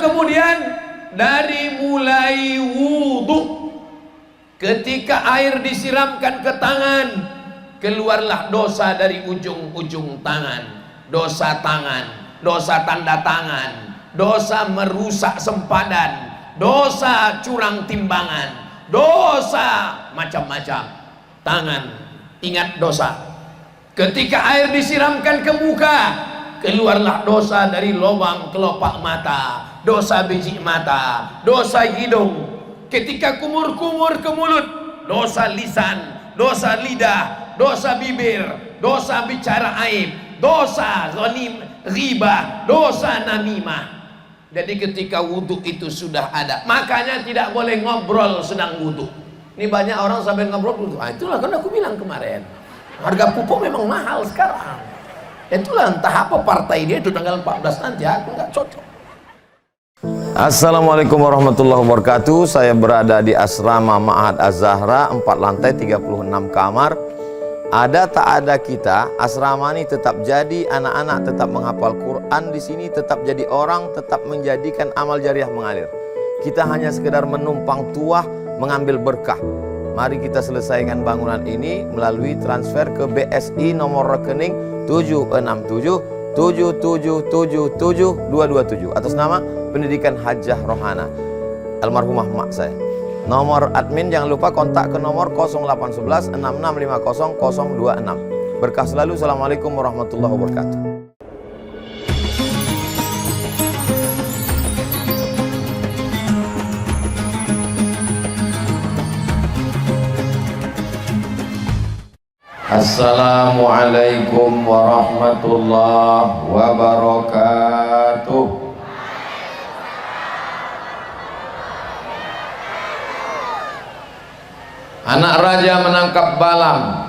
kemudian dari mulai wudhu, ketika air disiramkan ke tangan, keluarlah dosa dari ujung-ujung tangan. Dosa tangan, dosa tanda tangan, dosa merusak sempadan, dosa curang timbangan, dosa macam-macam. Tangan, ingat dosa. Ketika air disiramkan ke muka, keluarlah dosa dari lubang kelopak mata, dosa biji mata, dosa hidung. Ketika kumur-kumur ke mulut, dosa lisan, dosa lidah, dosa bibir, dosa bicara aib, dosa ghanim, ghibah, dosa namimah. Jadi ketika wudhu itu sudah ada, makanya tidak boleh ngobrol sedang wudhu. Ini banyak orang sampai ngobrol wudhu. Itulah kan aku bilang kemarin, harga pupuk memang mahal sekarang. Itulah entah apa partai dia itu tanggal 14 nanti, aku nggak cocok. Assalamualaikum warahmatullahi wabarakatuh. Saya berada di asrama Ma'had Az-Zahra, 4 lantai 36 kamar. Ada tak ada kita, asrama ini tetap jadi, anak-anak tetap menghafal Quran di sini, tetap jadi orang, tetap menjadikan amal jariah mengalir. Kita hanya sekedar menumpang tuah, mengambil berkah. Mari kita selesaikan bangunan ini melalui transfer ke BSI nomor rekening 76777772227 atas nama Pendidikan Hajah Rohana almarhumah mak saya. Nomor admin jangan lupa kontak ke nomor 0811 6650 026. Berkah selalu. Assalamualaikum warahmatullahi wabarakatuh. Assalamualaikum warahmatullahi wabarakatuh. Anak raja menangkap balang.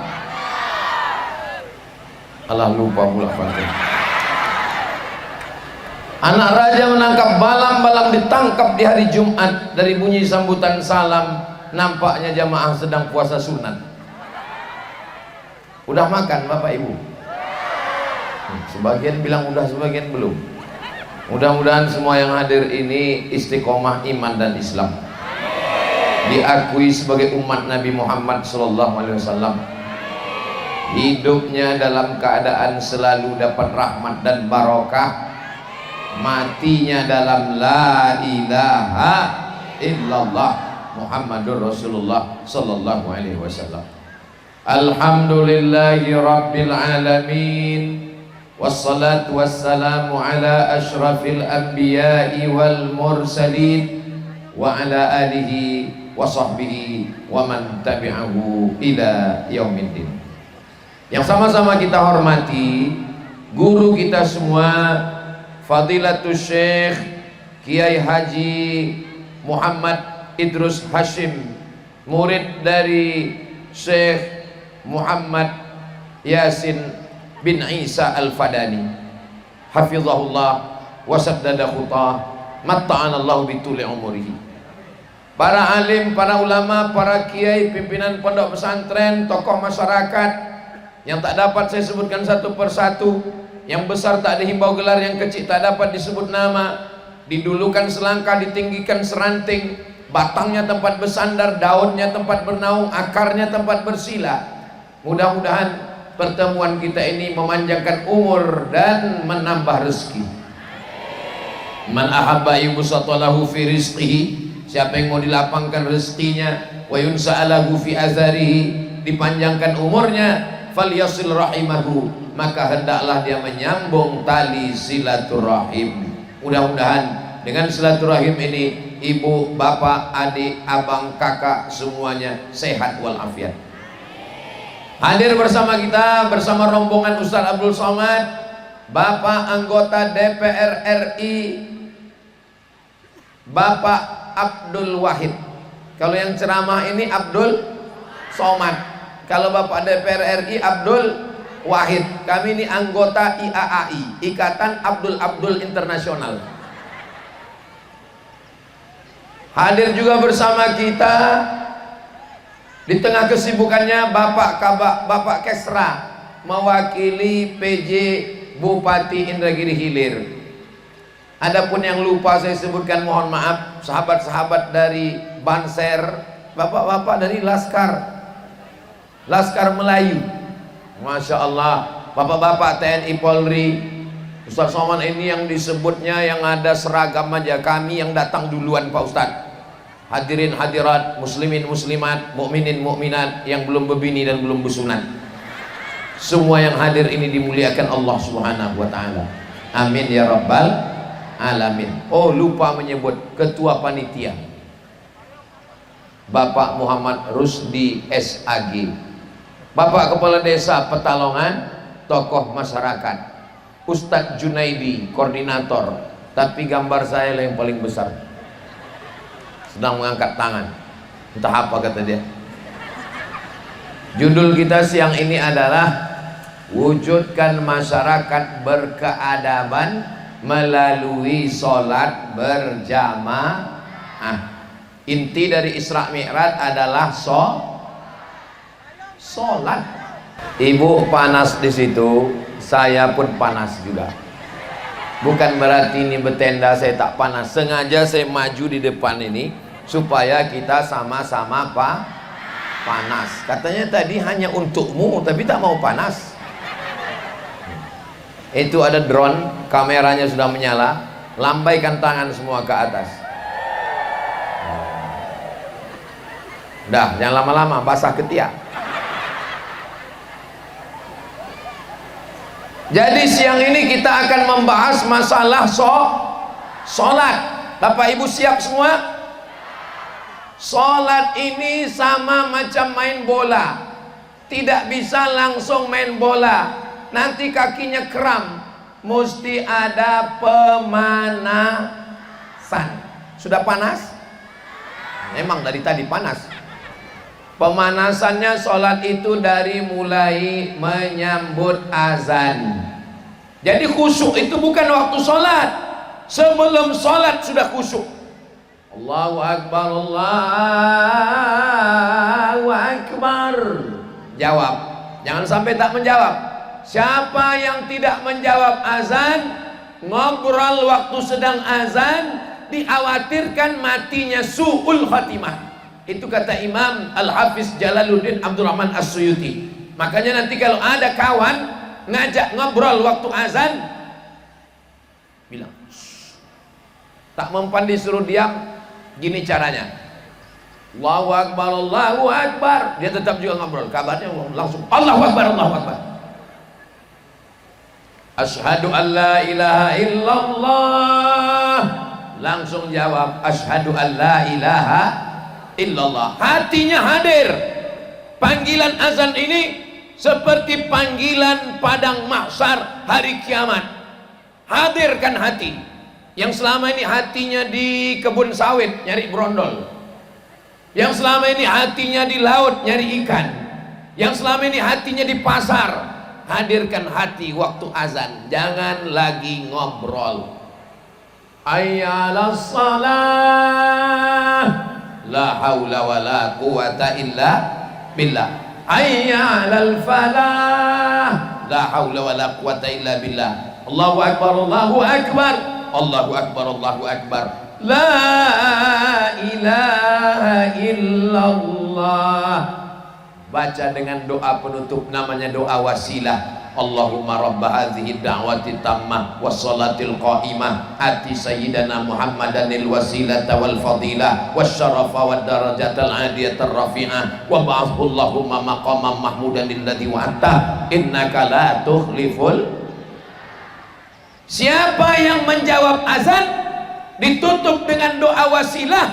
Allah lupa pula Fatih. Anak raja menangkap balang. Balang ditangkap di hari Jumat. Dari bunyi sambutan salam, nampaknya jamaah sedang puasa sunat. Udah makan Bapak Ibu? Sebagian bilang udah, sebagian belum. Mudah-mudahan semua yang hadir ini istiqomah iman dan Islam, diakui sebagai umat Nabi Muhammad SAW. Hidupnya dalam keadaan selalu dapat rahmat dan barokah, matinya dalam la ilaha illallah Muhammadur Rasulullah sallallahu alaihi wasallam. Alhamdulillahi rabbil alamin, wassalatu wassalamu ala ashrafil anbiya'i wal mursalin wa ala alihi wa sahbihi wa man tabi'ahu ila yaumiddin. Yang sama-sama kita hormati guru kita semua, Fadilatul Syekh Kiai Haji Muhammad Idrus Hashim, murid dari Syekh Muhammad Yasin bin Isa Al-Fadani, hafizahullah wa saddada khutah, matta'anallahu bituli umurihi. Para alim, para ulama, para kiai, pimpinan pondok pesantren, tokoh masyarakat yang tak dapat saya sebutkan satu persatu, yang besar tak dihimbau gelar, yang kecil tak dapat disebut nama, didulukan selangkah, ditinggikan seranting, batangnya tempat bersandar, daunnya tempat bernaung, akarnya tempat bersila. Mudah-mudahan pertemuan kita ini memanjangkan umur dan menambah rezeki. Man ahabba yubsatalahu fi rizqihi, siapa yang mau dilapangkan rezekinya, wa yunsa'alahu fi azarihi, dipanjangkan umurnya, falyasil rahimahu, maka hendaklah dia menyambung tali silaturahim. Mudah-mudahan dengan silaturahim ini ibu, bapak, adik, abang, kakak semuanya sehat walafiat. Hadir bersama kita, bersama rombongan Ustaz Abdul Somad, Bapak anggota DPR RI, Bapak Abdul Wahid. Kalau yang ceramah ini Abdul Somad, kalau Bapak DPR RI Abdul Wahid. Kami ini anggota IAAI, Ikatan Abdul Internasional. Hadir juga bersama kita di tengah kesibukannya Bapak Kesra, mewakili PJ Bupati Indragiri Hilir. Adapun yang lupa saya sebutkan mohon maaf, sahabat-sahabat dari Banser, bapak-bapak dari Laskar Melayu, Masya Allah, bapak-bapak TNI Polri, Ustaz Somad ini yang disebutnya yang ada seragam aja, kami yang datang duluan Pak Ustadz. Hadirin hadirat, muslimin muslimat, mukminin mukminat yang belum berbini dan belum bersunat, semua yang hadir ini dimuliakan Allah Subhanahu wa taala. Amin ya rabbal alamin. Oh, lupa menyebut ketua panitia Bapak Muhammad Rusdi SAG, Bapak Kepala Desa Petalongan, tokoh masyarakat, Ustadz Junaidi koordinator, tapi gambar saya yang paling besar, sedang mengangkat tangan, entah apa kata dia. Judul kita siang ini adalah wujudkan masyarakat berkeadaban melalui sholat berjamaah. Inti dari Isra Mi'raj adalah sholat. Ibu panas di situ, saya pun panas juga. Bukan berarti ini bertenda saya tak panas. Sengaja saya maju di depan ini supaya kita sama-sama panas. Katanya tadi hanya untukmu, tapi tak mau panas. Itu ada drone, kameranya sudah menyala. Lambaikan tangan semua ke atas. Dah, jangan lama-lama, basah ketiak. Jadi siang ini kita akan membahas masalah sholat. Bapak Ibu siap semua? Sholat ini sama macam main bola. Tidak bisa langsung main bola, nanti kakinya kram, mesti ada pemanasan. Sudah panas? Memang dari tadi panas. Pemanasannya sholat itu dari mulai menyambut azan. Jadi khusyuk itu bukan waktu sholat, sebelum sholat sudah khusyuk. Allahu Akbar, Allahu Akbar. Jawab, jangan sampai tak menjawab. Siapa yang tidak menjawab azan, ngobrol waktu sedang azan, dikhawatirkan matinya su'ul khatimah. Itu kata Imam Al-Hafiz Jalaluddin Abdurrahman As-Suyuti. Makanya nanti kalau ada kawan ngajak ngobrol waktu azan, bilang, tak mempan disuruh diam, gini caranya, Allahu Akbar, Allahu Akbar. Dia tetap juga ngobrol, kabarnya langsung Allahu Akbar, Allahu Akbar. Asyhadu an la ilaha illallah, langsung jawab asyhadu an la ilaha illallah. Hatinya hadir. Panggilan azan ini seperti panggilan padang mahsyar hari kiamat. Hadirkan hati yang selama ini hatinya di kebun sawit nyari brondol, yang selama ini hatinya di laut nyari ikan, yang selama ini hatinya di pasar. Hadirkan hati waktu azan, jangan lagi ngobrol. Ayyalas salah, la haula wala quwata illa billah. Ayyalal falah, la haula wala quwata illa billah. Allahu akbar, Allahu akbar, Allahu akbar, Allahu akbar. La ilaha illallah. Baca dengan doa penutup, namanya doa wasilah. Allahumma rabba hadhihi da'wati tammah wassalatil qa'imah ati sayyidana Muhammadanil wasilata wal fadilah wasyarafa wad darajatal aliyatar rafi'ah wa ba'athu Allahumma maqaman mahmudan alladhi wa'ata innaka la tukhliful. Siapa yang menjawab azan ditutup dengan doa wasilah,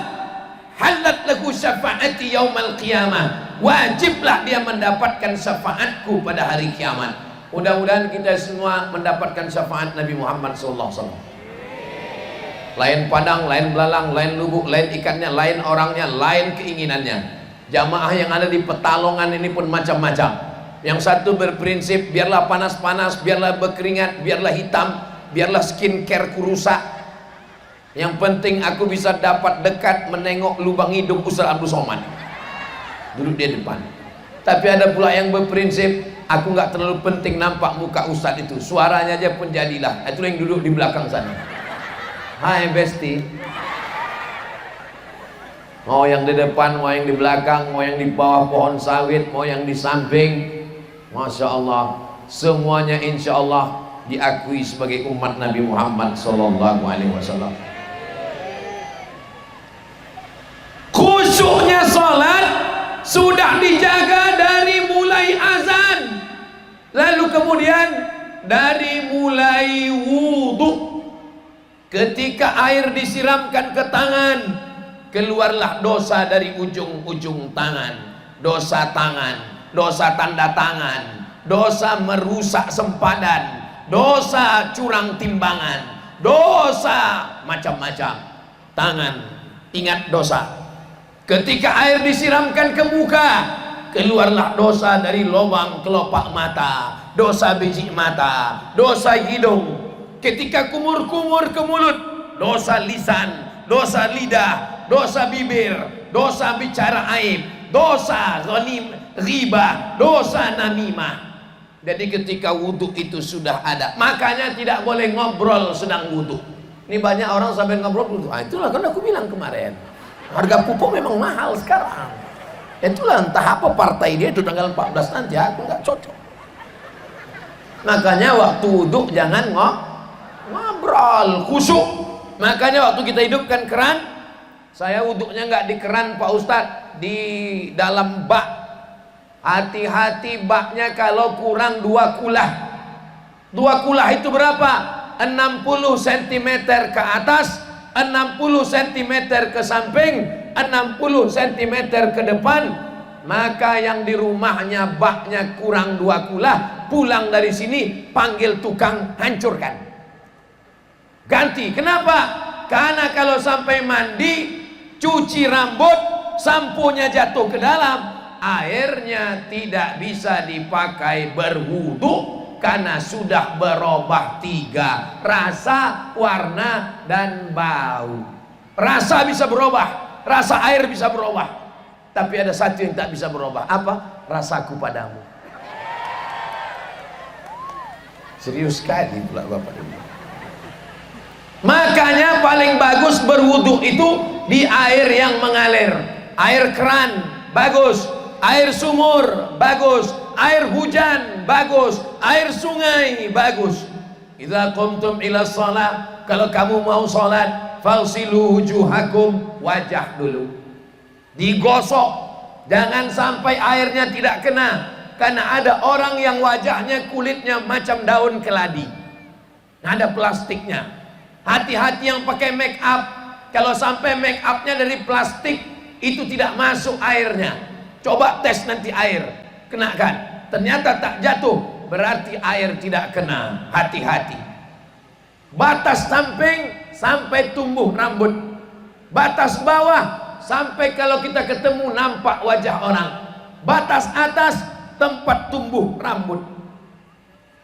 halat lahu syafaati yaumal qiyamah, wajiblah dia mendapatkan syafaatku pada hari kiamat. Mudah-mudahan kita semua mendapatkan syafaat Nabi Muhammad SAW. Lain padang, lain belalang, lain lubuk, lain ikannya, lain orangnya, lain keinginannya. Jamaah yang ada di Petalongan ini pun macam-macam. Yang satu berprinsip, biarlah panas-panas, biarlah berkeringat, biarlah hitam, biarlah skincare ku rusak, yang penting aku bisa dapat dekat menengok lubang hidung Ustaz Abdul Somad, duduk di depan. Tapi ada pula yang berprinsip, aku nggak terlalu penting nampak muka Ustaz itu, suaranya aja pun jadilah, itu yang duduk di belakang sana. Hai Besti. Mau yang di depan, mau yang di belakang, mau yang di bawah pohon sawit, mau yang di samping, Masya Allah, semuanya insya Allah diakui sebagai umat Nabi Muhammad Sallallahu Alaihi Wasallam. Khusyuknya sholat sudah dijaga dari mulai azan, lalu kemudian dari mulai wudhu, ketika air disiramkan ke tangan, keluarlah dosa dari ujung-ujung tangan, dosa tangan, dosa tanda tangan, dosa merusak sempadan, dosa curang timbangan, dosa macam-macam. Tangan, ingat dosa. Ketika air disiramkan ke muka, keluarlah dosa dari lubang kelopak mata, dosa biji mata, dosa hidung. Ketika kumur-kumur ke mulut, dosa lisan, dosa lidah, dosa bibir, dosa bicara aib, dosa ghanim, riba, dosa namimah. Jadi ketika wudhu itu sudah ada, makanya tidak boleh ngobrol sedang wudhu. Ini banyak orang sampai ngobrol wudhu. Itulah kan aku bilang kemarin, harga pupuk memang mahal sekarang. Itulah entah apa partai dia itu tanggal 14 nanti, aku nggak cocok. Makanya waktu wudhu jangan ngobrol, khusyuk. Makanya waktu kita hidupkan keran, saya wuduknya nggak di keran Pak Ustadz, di dalam bak. Hati-hati baknya kalau kurang 2 kulah. 2 kulah itu berapa? 60 cm ke atas, 60 cm ke samping, 60 cm ke depan. Maka yang di rumahnya baknya kurang 2 kulah, pulang dari sini panggil tukang hancurkan, ganti. Kenapa? Karena kalau sampai mandi, cuci rambut, sampunya jatuh ke dalam, airnya tidak bisa dipakai berwudu karena sudah berubah 3, rasa, warna, dan bau. Rasa bisa berubah, rasa air bisa berubah, tapi ada satu yang tak bisa berubah. Apa? Rasaku padamu. Serius sekali pula Bapak Ibu. Makanya paling bagus berwudu itu di air yang mengalir. Air keran bagus, air sumur bagus, air hujan bagus, air sungai bagus. Idza qumtum ila shalah, kalau kamu mau salat, falsilu wujuhakum, wajah dulu digosok, jangan sampai airnya tidak kena. Karena ada orang yang wajahnya kulitnya macam daun keladi, ada plastiknya. Hati-hati yang pakai make up, kalau sampai make upnya dari plastik, itu tidak masuk airnya. Coba tes nanti air, kenakan, ternyata tak jatuh, berarti air tidak kena. Hati-hati. Batas samping sampai tumbuh rambut, batas bawah sampai kalau kita ketemu nampak wajah orang, batas atas tempat tumbuh rambut.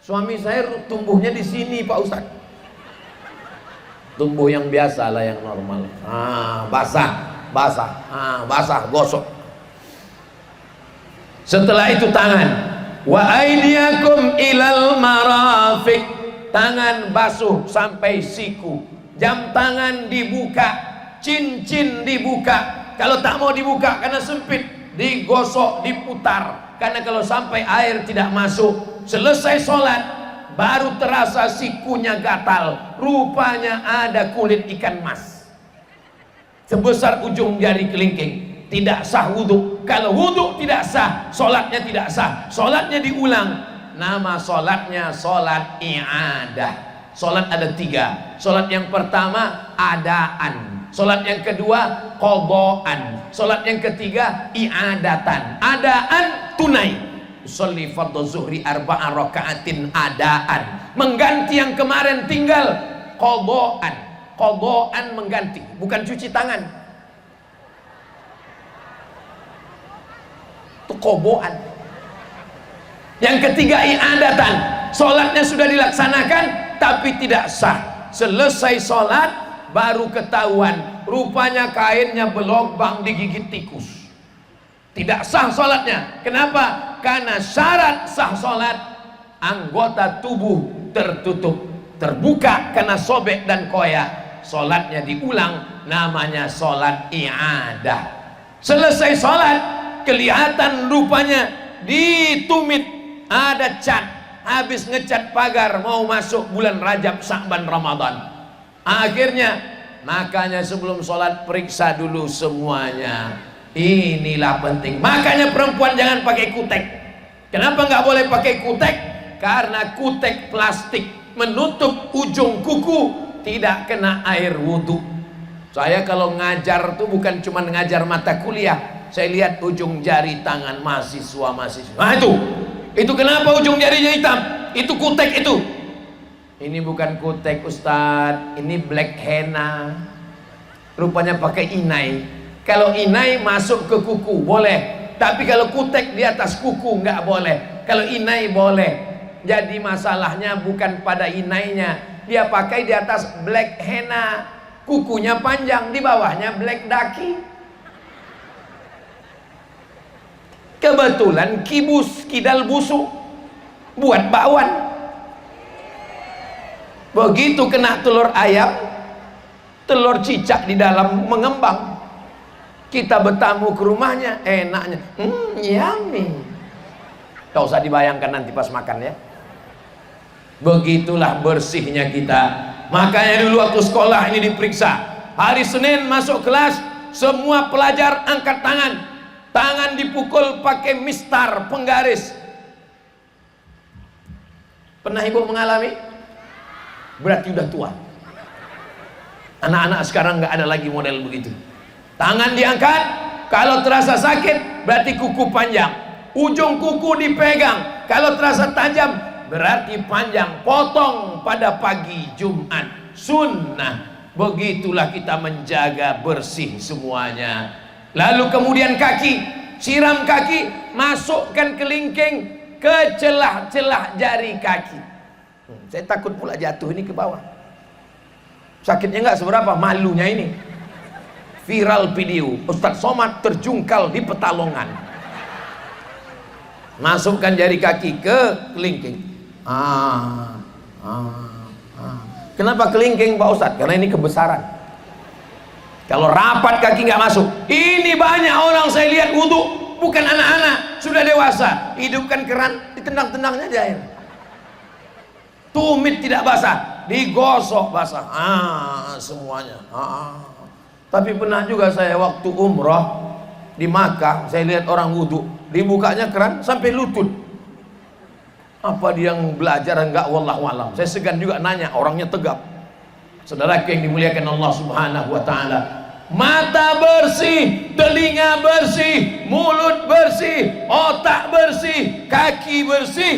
Suami saya tumbuhnya di sini Pak Ustadz. Tumbuh yang biasa lah, yang normal. Basah, gosok. Setelah itu tangan. Wa aidiakum ilal marafiq. Tangan basuh sampai siku. Jam tangan dibuka, cincin dibuka. Kalau tak mau dibuka karena sempit, digosok, diputar. Karena kalau sampai air tidak masuk, selesai sholat, baru terasa sikunya gatal. Rupanya ada kulit ikan mas sebesar ujung jari kelingking. Tidak sah wudhu. Kalau wudhu tidak sah, sholatnya tidak sah. Sholatnya diulang. Nama sholatnya sholat i'adah. Sholat ada 3. Sholat yang pertama adaan, sholat yang kedua qadaan, sholat yang ketiga i'adatan. Adaan tunai. Sholli fardhu zuhri 4 rakaatin adaan, mengganti yang kemarin tinggal. Qadaan, qadaan mengganti, bukan cuci tangan. Itu qadaan. Yang ketiga i'adatan, sholatnya sudah dilaksanakan tapi tidak sah. Selesai sholat baru ketahuan rupanya kainnya berlubang digigit tikus. Tidak sah sholatnya. Kenapa? Karena syarat sah sholat, anggota tubuh tertutup, terbuka karena sobek dan koyak. sholatnya diulang, namanya sholat i'adah. Selesai sholat, kelihatan rupanya ditumit ada cat, habis ngecat pagar mau masuk bulan Rajab, Sya'ban, Ramadan. Akhirnya makanya sebelum sholat periksa dulu semuanya. Inilah penting. Makanya perempuan jangan pakai kutek. Kenapa nggak boleh pakai kutek? Karena kutek plastik menutup ujung kuku, tidak kena air wudhu. Saya kalau ngajar tuh bukan cuma ngajar mata kuliah, saya lihat ujung jari tangan mahasiswa. Nah itu kenapa ujung jarinya hitam? Itu kutek itu. Ini bukan kutek Ustadz, ini black henna. Rupanya pakai inai. Kalau inai masuk ke kuku boleh, tapi kalau kutek di atas kuku nggak boleh. Kalau inai boleh. Jadi masalahnya bukan pada inainya, dia pakai di atas black henna, kukunya panjang, di bawahnya black daki. Kebetulan kidal busuk buat bakwan. Begitu kena telur ayam, telur cicak di dalam mengembang. Kita bertamu ke rumahnya, enaknya, yummy. Gak usah dibayangkan nanti pas makan ya. Begitulah bersihnya kita. Makanya dulu waktu sekolah ini diperiksa, hari Senin masuk kelas, semua pelajar angkat tangan. Tangan dipukul pakai mistar penggaris. Pernah ibu mengalami? Berarti udah tua. Anak-anak sekarang nggak ada lagi model begitu. Tangan diangkat, kalau terasa sakit berarti kuku panjang. Ujung kuku dipegang, kalau terasa tajam berarti panjang. Potong pada pagi Jumat, sunnah. Begitulah kita menjaga bersih semuanya. Lalu kemudian kaki, siram kaki, masukkan kelingking ke celah-celah jari kaki. Saya takut pula jatuh ini ke bawah. Sakitnya nggak seberapa, malunya ini. Viral video, Ustadz Somad terjungkal di Petalongan. Masukkan jari kaki ke kelingking. Kenapa kelingking Pak Ustadz? Karena ini kebesaran. Kalau rapat kaki nggak masuk. Ini banyak orang saya lihat wudhu, bukan anak-anak, sudah dewasa, hidupkan keran, ditendang-tendangnya di air. Tumit tidak basah, digosok basah. Semuanya. Tapi pernah juga saya waktu umroh di Makkah, saya lihat orang wudhu, dibukanya keran sampai lutut. Apa dia yang belajar enggak, wallahu alam. Saya segan juga nanya, orangnya tegap. Saudaraku yang dimuliakan Allah Subhanahu wa taala, mata bersih, telinga bersih, mulut bersih, otak bersih, kaki bersih,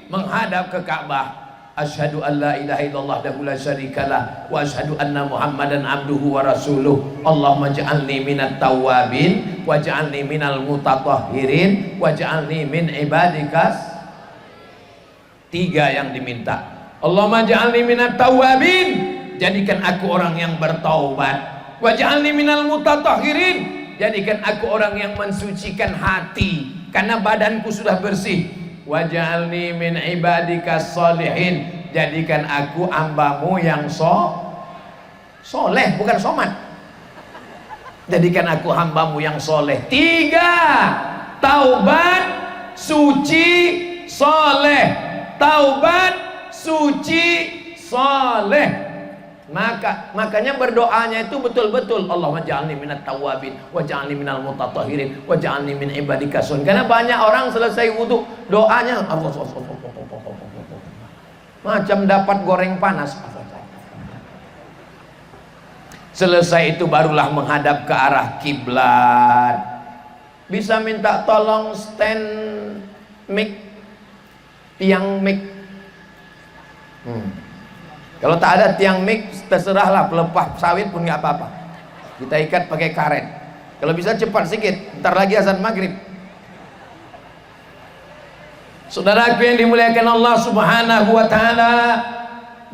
menghadap ke Ka'bah. Asyhadu an la ilaha illallah wahdahu la syarikalah wa asyhadu anna Muhammadan abduhu wa rasuluh. Allahumma ij'alni minat tawwabin waj'alni minal mutatahhirin waj'alni min ibadikas. Tiga yang diminta. Allahumma ij'alni minat tawwabin, jadikan aku orang yang bertaubat. Waj'alni minal mutatahhirin, jadikan aku orang yang mensucikan hati karena badanku sudah bersih. Waj'alni min ibadikas sholihin, jadikan aku hambamu yang soleh, bukan somat. Jadikan aku hambamu yang soleh. Tiga, taubat, suci, soleh. Taubat, suci, soleh. Makanya berdoanya itu betul-betul Allahumma ja'alni minat tawwabin waj'alni minal mutatahhirin waj'alni min ibadika sholihin. Karena banyak orang selesai wudu doanya macam dapat goreng panas. Selesai itu barulah menghadap ke arah kiblat. Bisa minta tolong stand mic, tiang mic. Kalau tak ada tiang mic, terserahlah, pelepah sawit pun nggak apa-apa. Kita ikat pakai karet. Kalau bisa cepat sedikit, ntar lagi azan maghrib. Saudaraku yang dimuliakan Allah Subhanahu wa taala,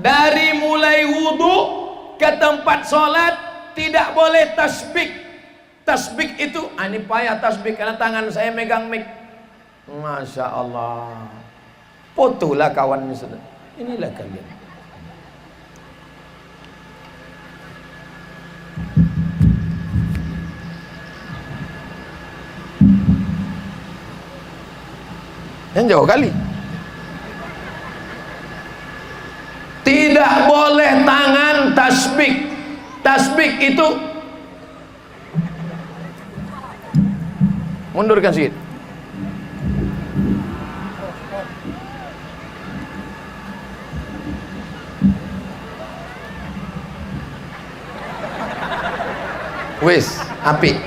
dari mulai wudhu ke tempat sholat tidak boleh tasbih. Tasbih itu, ini payah tasbih karena tangan saya megang mic. Masya Allah. Fotolah kawan ini, saudara. Inilah kalian. Yang jauh kali. Tidak boleh tangan tasbih. Tasbih itu, mundurkan sedikit. Wis, apik.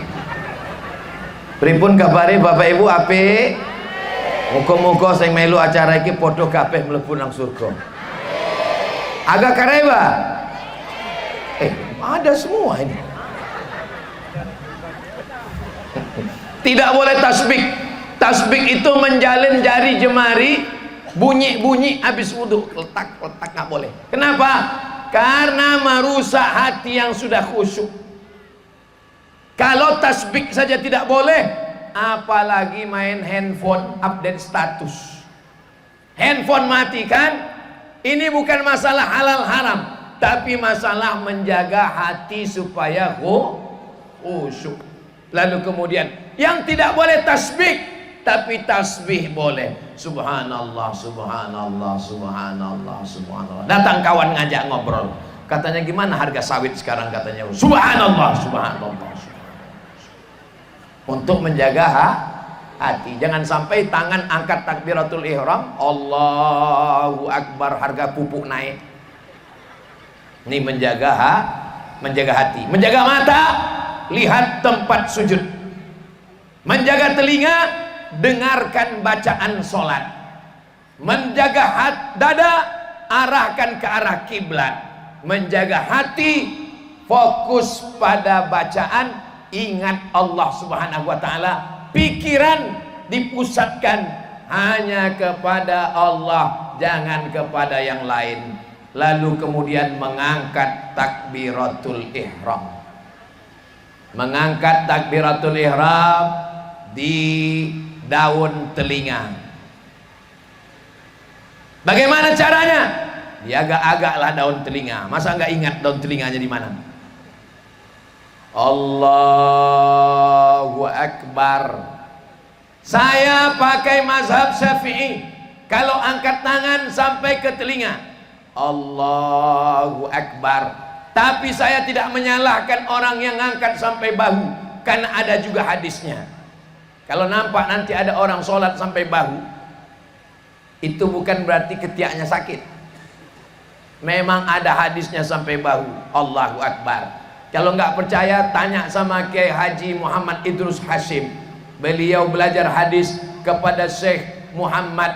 Pripun kabare Bapak Ibu, apik? Muga-muga sing melu acara iki padha kabeh mlebu nang surga. Agak kareba? Ada semua ini. Tidak boleh tasbih. Tasbih itu menjalin jari jemari, bunyi-bunyi habis wudhu, letak-letak, nggak boleh. Kenapa? Karena merusak hati yang sudah khusyuk. Kalau tasbih saja tidak boleh, apalagi main handphone update status. Handphone matikan. Ini bukan masalah halal haram, tapi masalah menjaga hati supaya khusyuk. Lalu kemudian yang tidak boleh tasbih, tapi tasbih boleh. Subhanallah, subhanallah, subhanallah, subhanallah. Datang kawan ngajak ngobrol, katanya gimana harga sawit sekarang, katanya subhanallah, subhanallah, subhanallah. Untuk menjaga hati, jangan sampai tangan angkat takbiratul ihram, Allahu Akbar, harga pupuk naik. Ini menjaga hati, menjaga mata, lihat tempat sujud, menjaga telinga, dengarkan bacaan sholat, menjaga dada, arahkan ke arah kiblat, menjaga hati, fokus pada bacaan, ingat Allah Subhanahu wa ta'ala, pikiran dipusatkan hanya kepada Allah, jangan kepada yang lain. Lalu kemudian mengangkat takbiratul ihram. Mengangkat takbiratul ihram di daun telinga. Bagaimana caranya? Diagak-agaklah daun telinga. Masa nggak ingat daun telinganya di mana? Allahu Akbar. Saya pakai mazhab Syafi'i. Kalau angkat tangan sampai ke telinga, Allahu Akbar. Tapi saya tidak menyalahkan orang yang angkat sampai bahu, karena ada juga hadisnya. Kalau nampak nanti ada orang sholat sampai bahu, itu bukan berarti ketiaknya sakit. Memang ada hadisnya sampai bahu. Allahu Akbar. Kalau nggak percaya, tanya sama Kiai Haji Muhammad Idrus Hashim. Beliau belajar hadis kepada Syekh Muhammad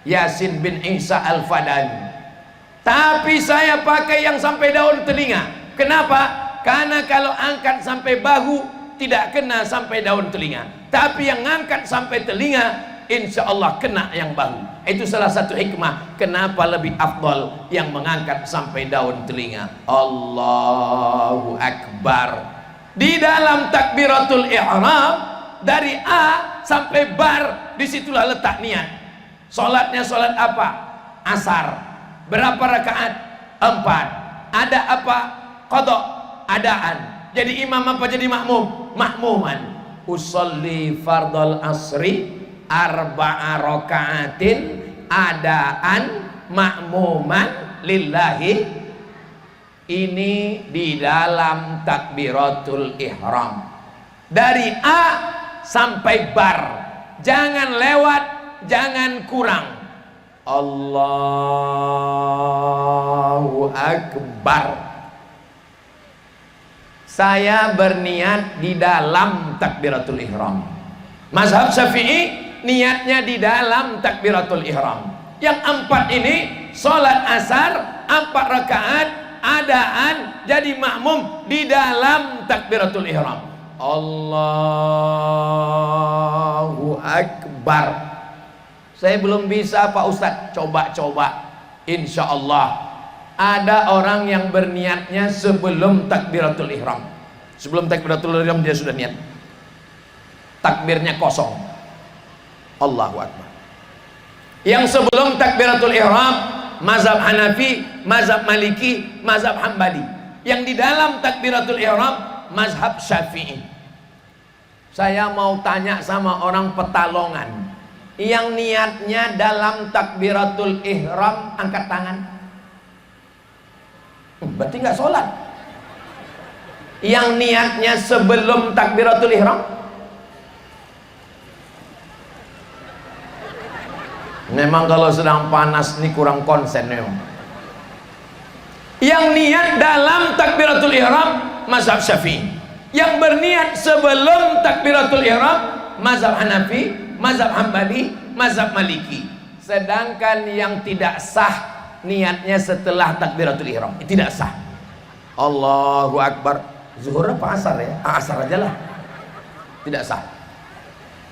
Yasin bin Isa Al-Fadani. Tapi saya pakai yang sampai daun telinga. Kenapa? Karena kalau angkat sampai bahu tidak kena sampai daun telinga. Tapi yang angkat sampai telinga, insya Allah kena yang bahu. Itu salah satu hikmah kenapa lebih afdal yang mengangkat sampai daun telinga. Allahu Akbar. Di dalam takbiratul ihram, dari A sampai bar, disitulah letak niat. Sholatnya sholat apa? Asar. Berapa rakaat? 4. Ada apa? Qadha, adaan. Jadi imam apa jadi makmum? Makmuman. Usolli fardal asri arba'a raka'atin adaan makmuman lillahi. Ini di dalam takbiratul ihram. Dari A sampai bar, jangan lewat, jangan kurang. Allahu Akbar. Saya berniat di dalam takbiratul ihram. Mazhab Syafi'i niatnya di dalam takbiratul ihram. Yang 4 ini sholat asar 4 rakaat adaan jadi makmum di dalam takbiratul ihram. Allahu Akbar. Saya belum bisa Pak Ustadz, coba-coba. Insya Allah ada orang yang berniatnya sebelum takbiratul ihram. Sebelum takbiratul ihram dia sudah niat, takbirnya kosong. Allahu Akbar. Yang sebelum takbiratul ihram, mazhab Hanafi, mazhab Maliki, mazhab Hambali. Yang di dalam takbiratul ihram, mazhab Syafi'i. Saya mau tanya sama orang Petalongan. yang niatnya dalam takbiratul ihram angkat tangan? Berarti nggak sholat. Yang niatnya sebelum takbiratul ihram? Memang kalau sedang panas ini kurang konsen memang. Yang niat dalam takbiratul ihram mazhab Syafi'i. Yang berniat sebelum takbiratul ihram mazhab Hanafi, mazhab Hambali, mazhab Maliki. Sedangkan yang tidak sah niatnya setelah takbiratul ihram, tidak sah. Allahu Akbar. Zuhur apa asar ya? Asar aja lah. Tidak sah.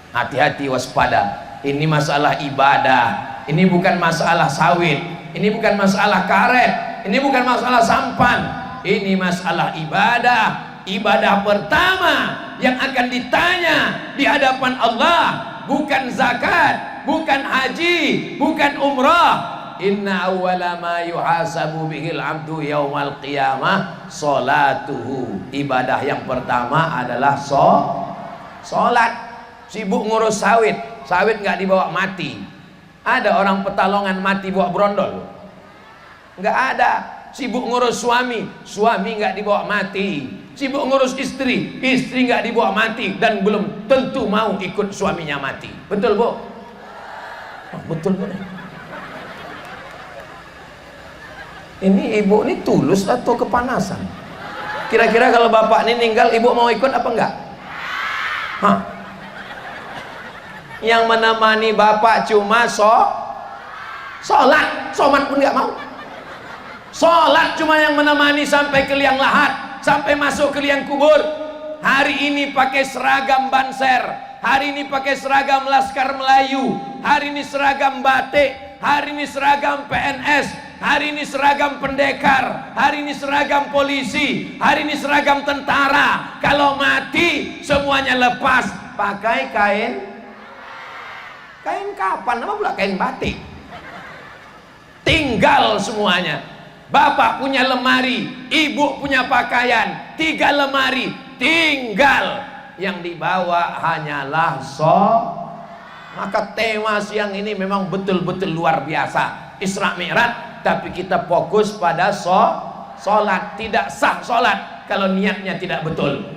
Hati-hati, waspada. Ini masalah ibadah. Ini bukan masalah sawit. Ini bukan masalah karet. Ini bukan masalah sampan. Ini masalah ibadah. Ibadah pertama yang akan ditanya di hadapan Allah bukan zakat, bukan haji, bukan umrah. Inna awwala ma yuhasabu bihil abdu yaumal qiyamah salatuhu. Ibadah yang pertama adalah salat. Sibuk ngurus sawit, sawit nggak dibawa mati. Ada orang Petalongan mati bawa brondol? Nggak ada. Sibuk ngurus suami, suami nggak dibawa mati. Sibuk ngurus istri, istri nggak dibawa mati dan belum tentu mau ikut suaminya mati. Betul Bu? Oh, betul Bu. Ini ibu ini tulus atau kepanasan? Kira-kira kalau bapak ini meninggal, ibu mau ikut apa enggak? Hah? Yang menemani bapak cuma sholat, somat pun nggak mau. Sholat cuma yang menemani sampai ke liang lahat, sampai masuk ke liang kubur. Hari ini pakai seragam Banser, hari ini pakai seragam Laskar Melayu, hari ini seragam batik, hari ini seragam PNS, hari ini seragam pendekar, hari ini seragam polisi, hari ini seragam tentara. Kalau mati semuanya lepas, pakai kain kapan? Nama pula kain batik. Tinggal semuanya. Bapak punya lemari, ibu punya pakaian, 3 lemari, tinggal. Yang dibawa hanyalah Maka tema siang ini memang betul-betul luar biasa. Isra Mi'raj, tapi kita fokus pada sholat. Tidak sah sholat kalau niatnya tidak betul.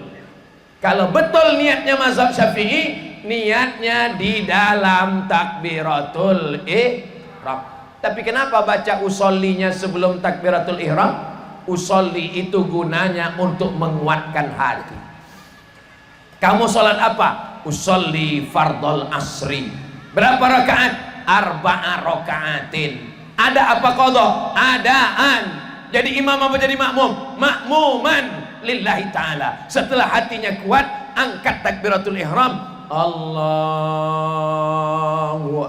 Kalau betul niatnya mazhab Syafi'i, niatnya di dalam takbiratul ihram. Tapi kenapa baca usollinya sebelum takbiratul ihram? Usolli itu gunanya untuk menguatkan hati. Kamu sholat apa? Usolli fardol asri. Berapa rakaat? 4 rakaatin. Ada apa qadha? Adaan. Jadi imam apa jadi makmum? Makmuman lillahi ta'ala. Setelah hatinya kuat, angkat takbiratul ihram. Allahu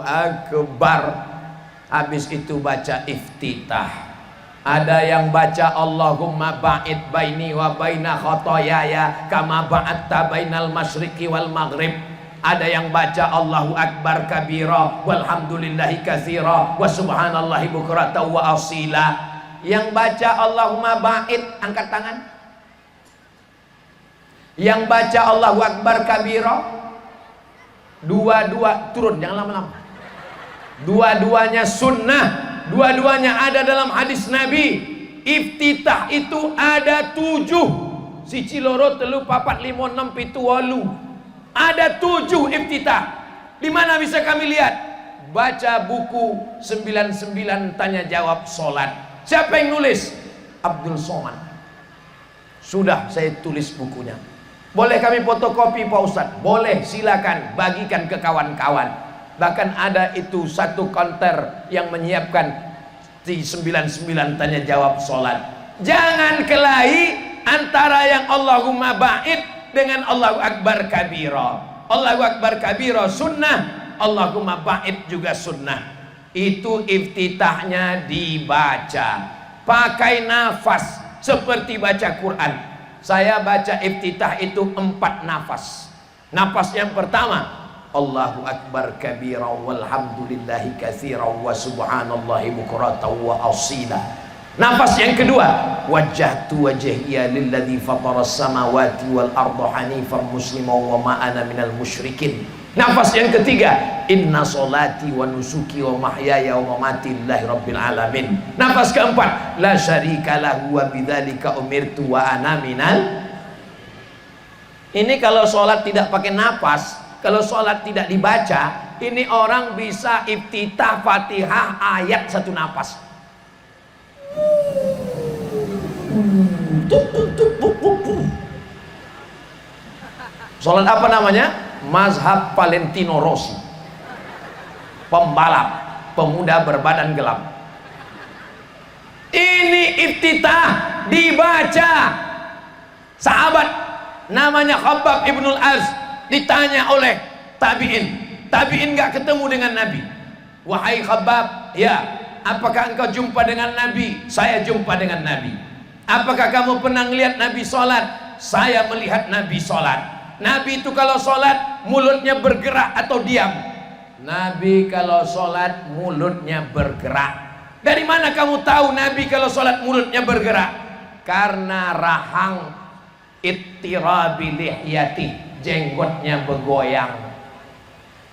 Akbar. Habis itu baca iftitah. Ada yang baca Allahumma ba'id baini wa baina khotoyaya kama ba'atta bainal masyriqi wal maghrib. Ada yang baca Allahu Akbar kabira walhamdulillahi katsira wa subhanallahi bukratan wa asila. Yang baca Allahumma ba'id angkat tangan. Yang baca Allahu Akbar kabira, dua-dua turun, jangan lama-lama. Dua-duanya sunnah, dua-duanya ada dalam hadis Nabi. Iftitah itu ada 7. Siji loro telu papat limo enam pitu walu. Ada 7 iftitah. Di mana bisa kami lihat? Baca buku 99 tanya jawab sholat. Siapa yang nulis? Abdul Somad. Sudah saya tulis bukunya. Boleh kami fotokopi Pak Ustadz? Boleh, silakan bagikan ke kawan-kawan. Bahkan ada itu satu konter yang menyiapkan di 99 tanya jawab sholat. Jangan kelahi antara yang Allahumma ba'id dengan Allahu Akbar kabira. Allahu Akbar kabira sunnah, Allahumma ba'id juga sunnah. Itu iftitahnya dibaca pakai nafas seperti baca Quran. Saya baca iftitah itu 4 nafas. Nafas yang pertama Allahu Akbar kabira walhamdulillahi katsira wa subhanallahi bukratan wa asila. Nafas yang kedua, wajjahtu wajhiya lilladzi fataras samawati wal arda hanifan musliman wa ma ana minal musyrikin. Nafas yang ketiga, inna solati wa nusuki wa mahyaya wa mamati lillahi rabbil alamin. Nafas keempat, la syarika lahu wa bidzalika umirtu wa ana minal. Ini kalau sholat tidak pakai nafas, kalau sholat tidak dibaca, ini orang bisa iftitah Fatihah ayat satu nafas. Sholat apa namanya? Mazhab Valentino Rossi, pembalap, pemuda berbadan gelap. Ini iftitah dibaca. Sahabat namanya Khabbab ibnul Az ditanya oleh tabi'in gak ketemu dengan Nabi. Wahai Khabbab, ya, apakah engkau jumpa dengan Nabi? Saya jumpa dengan Nabi. Apakah kamu pernah melihat Nabi sholat? Saya melihat Nabi sholat. Nabi itu kalau sholat mulutnya bergerak atau diam? Nabi kalau sholat mulutnya bergerak. Dari mana kamu tahu Nabi kalau sholat mulutnya bergerak? Karena rahang ittirabi lihyati, jenggotnya bergoyang.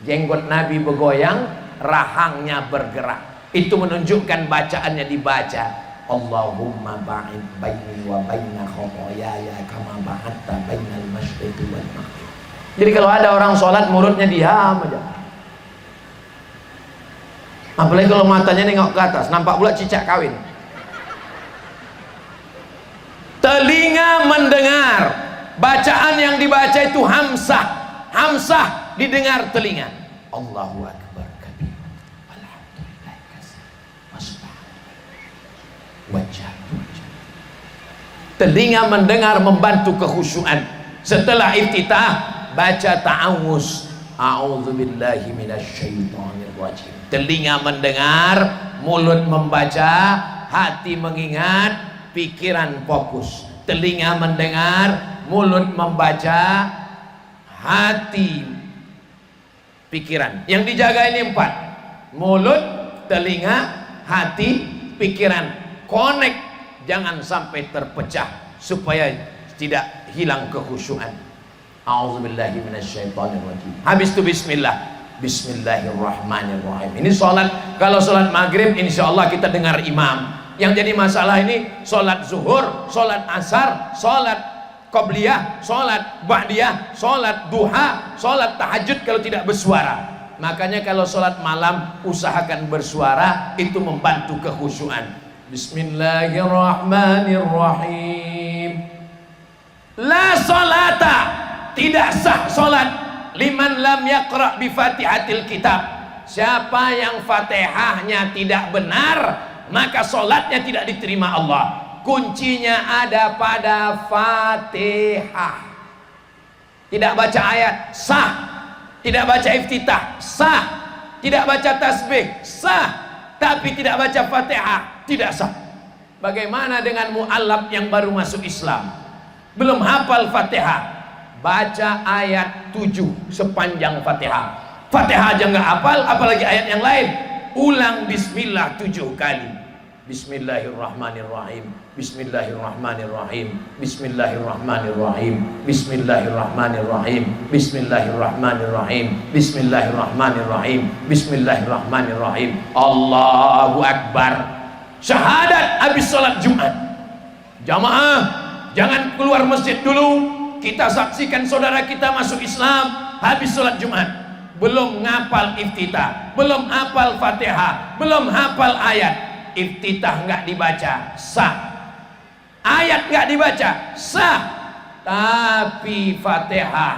Jenggot Nabi bergoyang, rahangnya bergerak. Itu menunjukkan bacaannya dibaca. Allahumma ba'id baini wa baina khotoyaya kama ba'adta bainal masyriqi wal maghrib. Jadi kalau ada orang sholat mulutnya diam aja. Apalagi kalau matanya nengok ke atas, nampak pula cicak kawin. Telinga mendengar, bacaan yang dibaca itu hamsah. Hamsah didengar telinga. Allahu akbar kabir. Alhamdulillah kasih. Wajah. Telinga mendengar membantu kekhusyuan. Setelah iftitah baca ta'awuz, a'udzubillahi minasyaitonir rajim. Telinga mendengar, mulut membaca, hati mengingat, pikiran fokus. Telinga mendengar, mulut membaca, hati pikiran. Yang dijaga ini 4. Mulut, telinga, hati, pikiran. Connect, jangan sampai terpecah supaya tidak hilang kekhusyuan. A'udzubillahi minasyaitonirrajim. Habis itu bismillah. Bismillahirrahmanirrahim. Ini sholat. Kalau sholat maghrib insyaallah kita dengar imam. Yang jadi masalah ini sholat zuhur, sholat asar, sholat qobliyah, sholat ba'diyah, sholat duha, sholat tahajud kalau tidak bersuara. Makanya kalau sholat malam usahakan bersuara, itu membantu kekhusyuan. Bismillahirrahmanirrahim. La sholata, tidak sah sholat liman lam yaqra bi fatihatil kitab. Siapa yang fatihahnya tidak benar, maka sholatnya tidak diterima Allah. Kuncinya ada pada Fatihah. Tidak baca ayat, sah. Tidak baca iftitah, sah. Tidak baca tasbih, sah. Tapi tidak baca Fatihah, tidak sah. Bagaimana dengan mu'allaf yang baru masuk Islam, belum hafal Fatihah, baca ayat 7 sepanjang Fatihah. Fatihah aja nggak hafal, apalagi ayat yang lain. Ulang bismillah 7 kali. Bismillahirrahmanirrahim. Bismillahirrahmanirrahim. Bismillahirrahmanirrahim. Bismillahirrahmanirrahim. Bismillahirrahmanirrahim. Bismillahirrahmanirrahim. Bismillahirrahmanirrahim. Allahu Akbar. Syahadat habis sholat Jumat. Jamaah, jangan keluar masjid dulu. Kita saksikan saudara kita masuk Islam habis sholat Jumat, belum ngapal iftitah, belum hafal Fatihah, belum hafal ayat. Iftitah nggak dibaca, sah. Ayat nggak dibaca, sah. Tapi Fatihah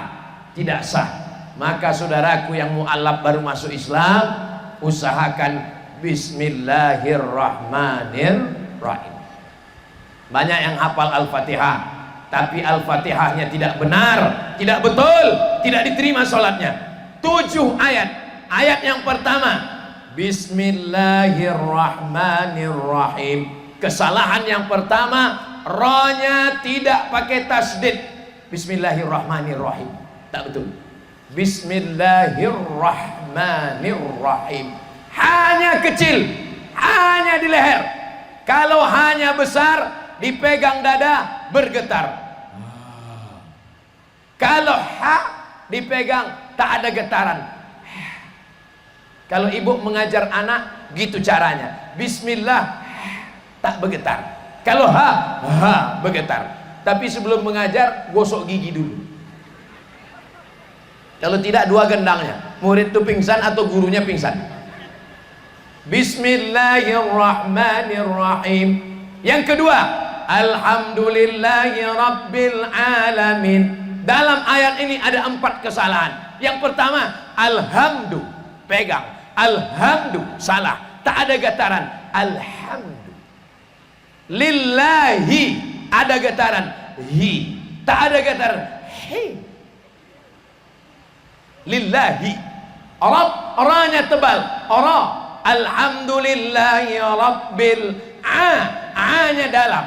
tidak sah. Maka saudaraku yang mu'allaf baru masuk Islam, usahakan Bismillahirrahmanirrahim. Banyak yang hafal Al-Fatihah, tapi Al-Fatihahnya tidak benar, tidak betul, tidak diterima sholatnya. 7 ayat. Ayat yang pertama, Bismillahirrahmanirrahim. Kesalahan yang pertama, rohnya tidak pakai tasdid. Bismillahirrahmanirrahim, tak betul. Bismillahirrahmanirrahim. Hanya kecil, hanya di leher. Kalau hanya besar, dipegang dada bergetar. Kalau ha dipegang tak ada getaran. Kalau ibu mengajar anak, gitu caranya. Bismillah, tak bergetar. Kalau ha bergetar. Tapi sebelum mengajar, gosok gigi dulu. Kalau tidak, dua gendangnya. Murid itu pingsan atau gurunya pingsan. Bismillahirrahmanirrahim. Yang kedua, alhamdulillahi rabbil alamin. Dalam ayat ini ada 4 kesalahan. Yang pertama, alhamdu, pegang. Alhamdu, salah. Tak ada getaran. Alhamdu. Lillahi, ada getaran. Hi, tak ada getaran. Hi. Lillahi. Ra-nya tebal. Ra. Alhamdulillahi rabbil A-nya dalam.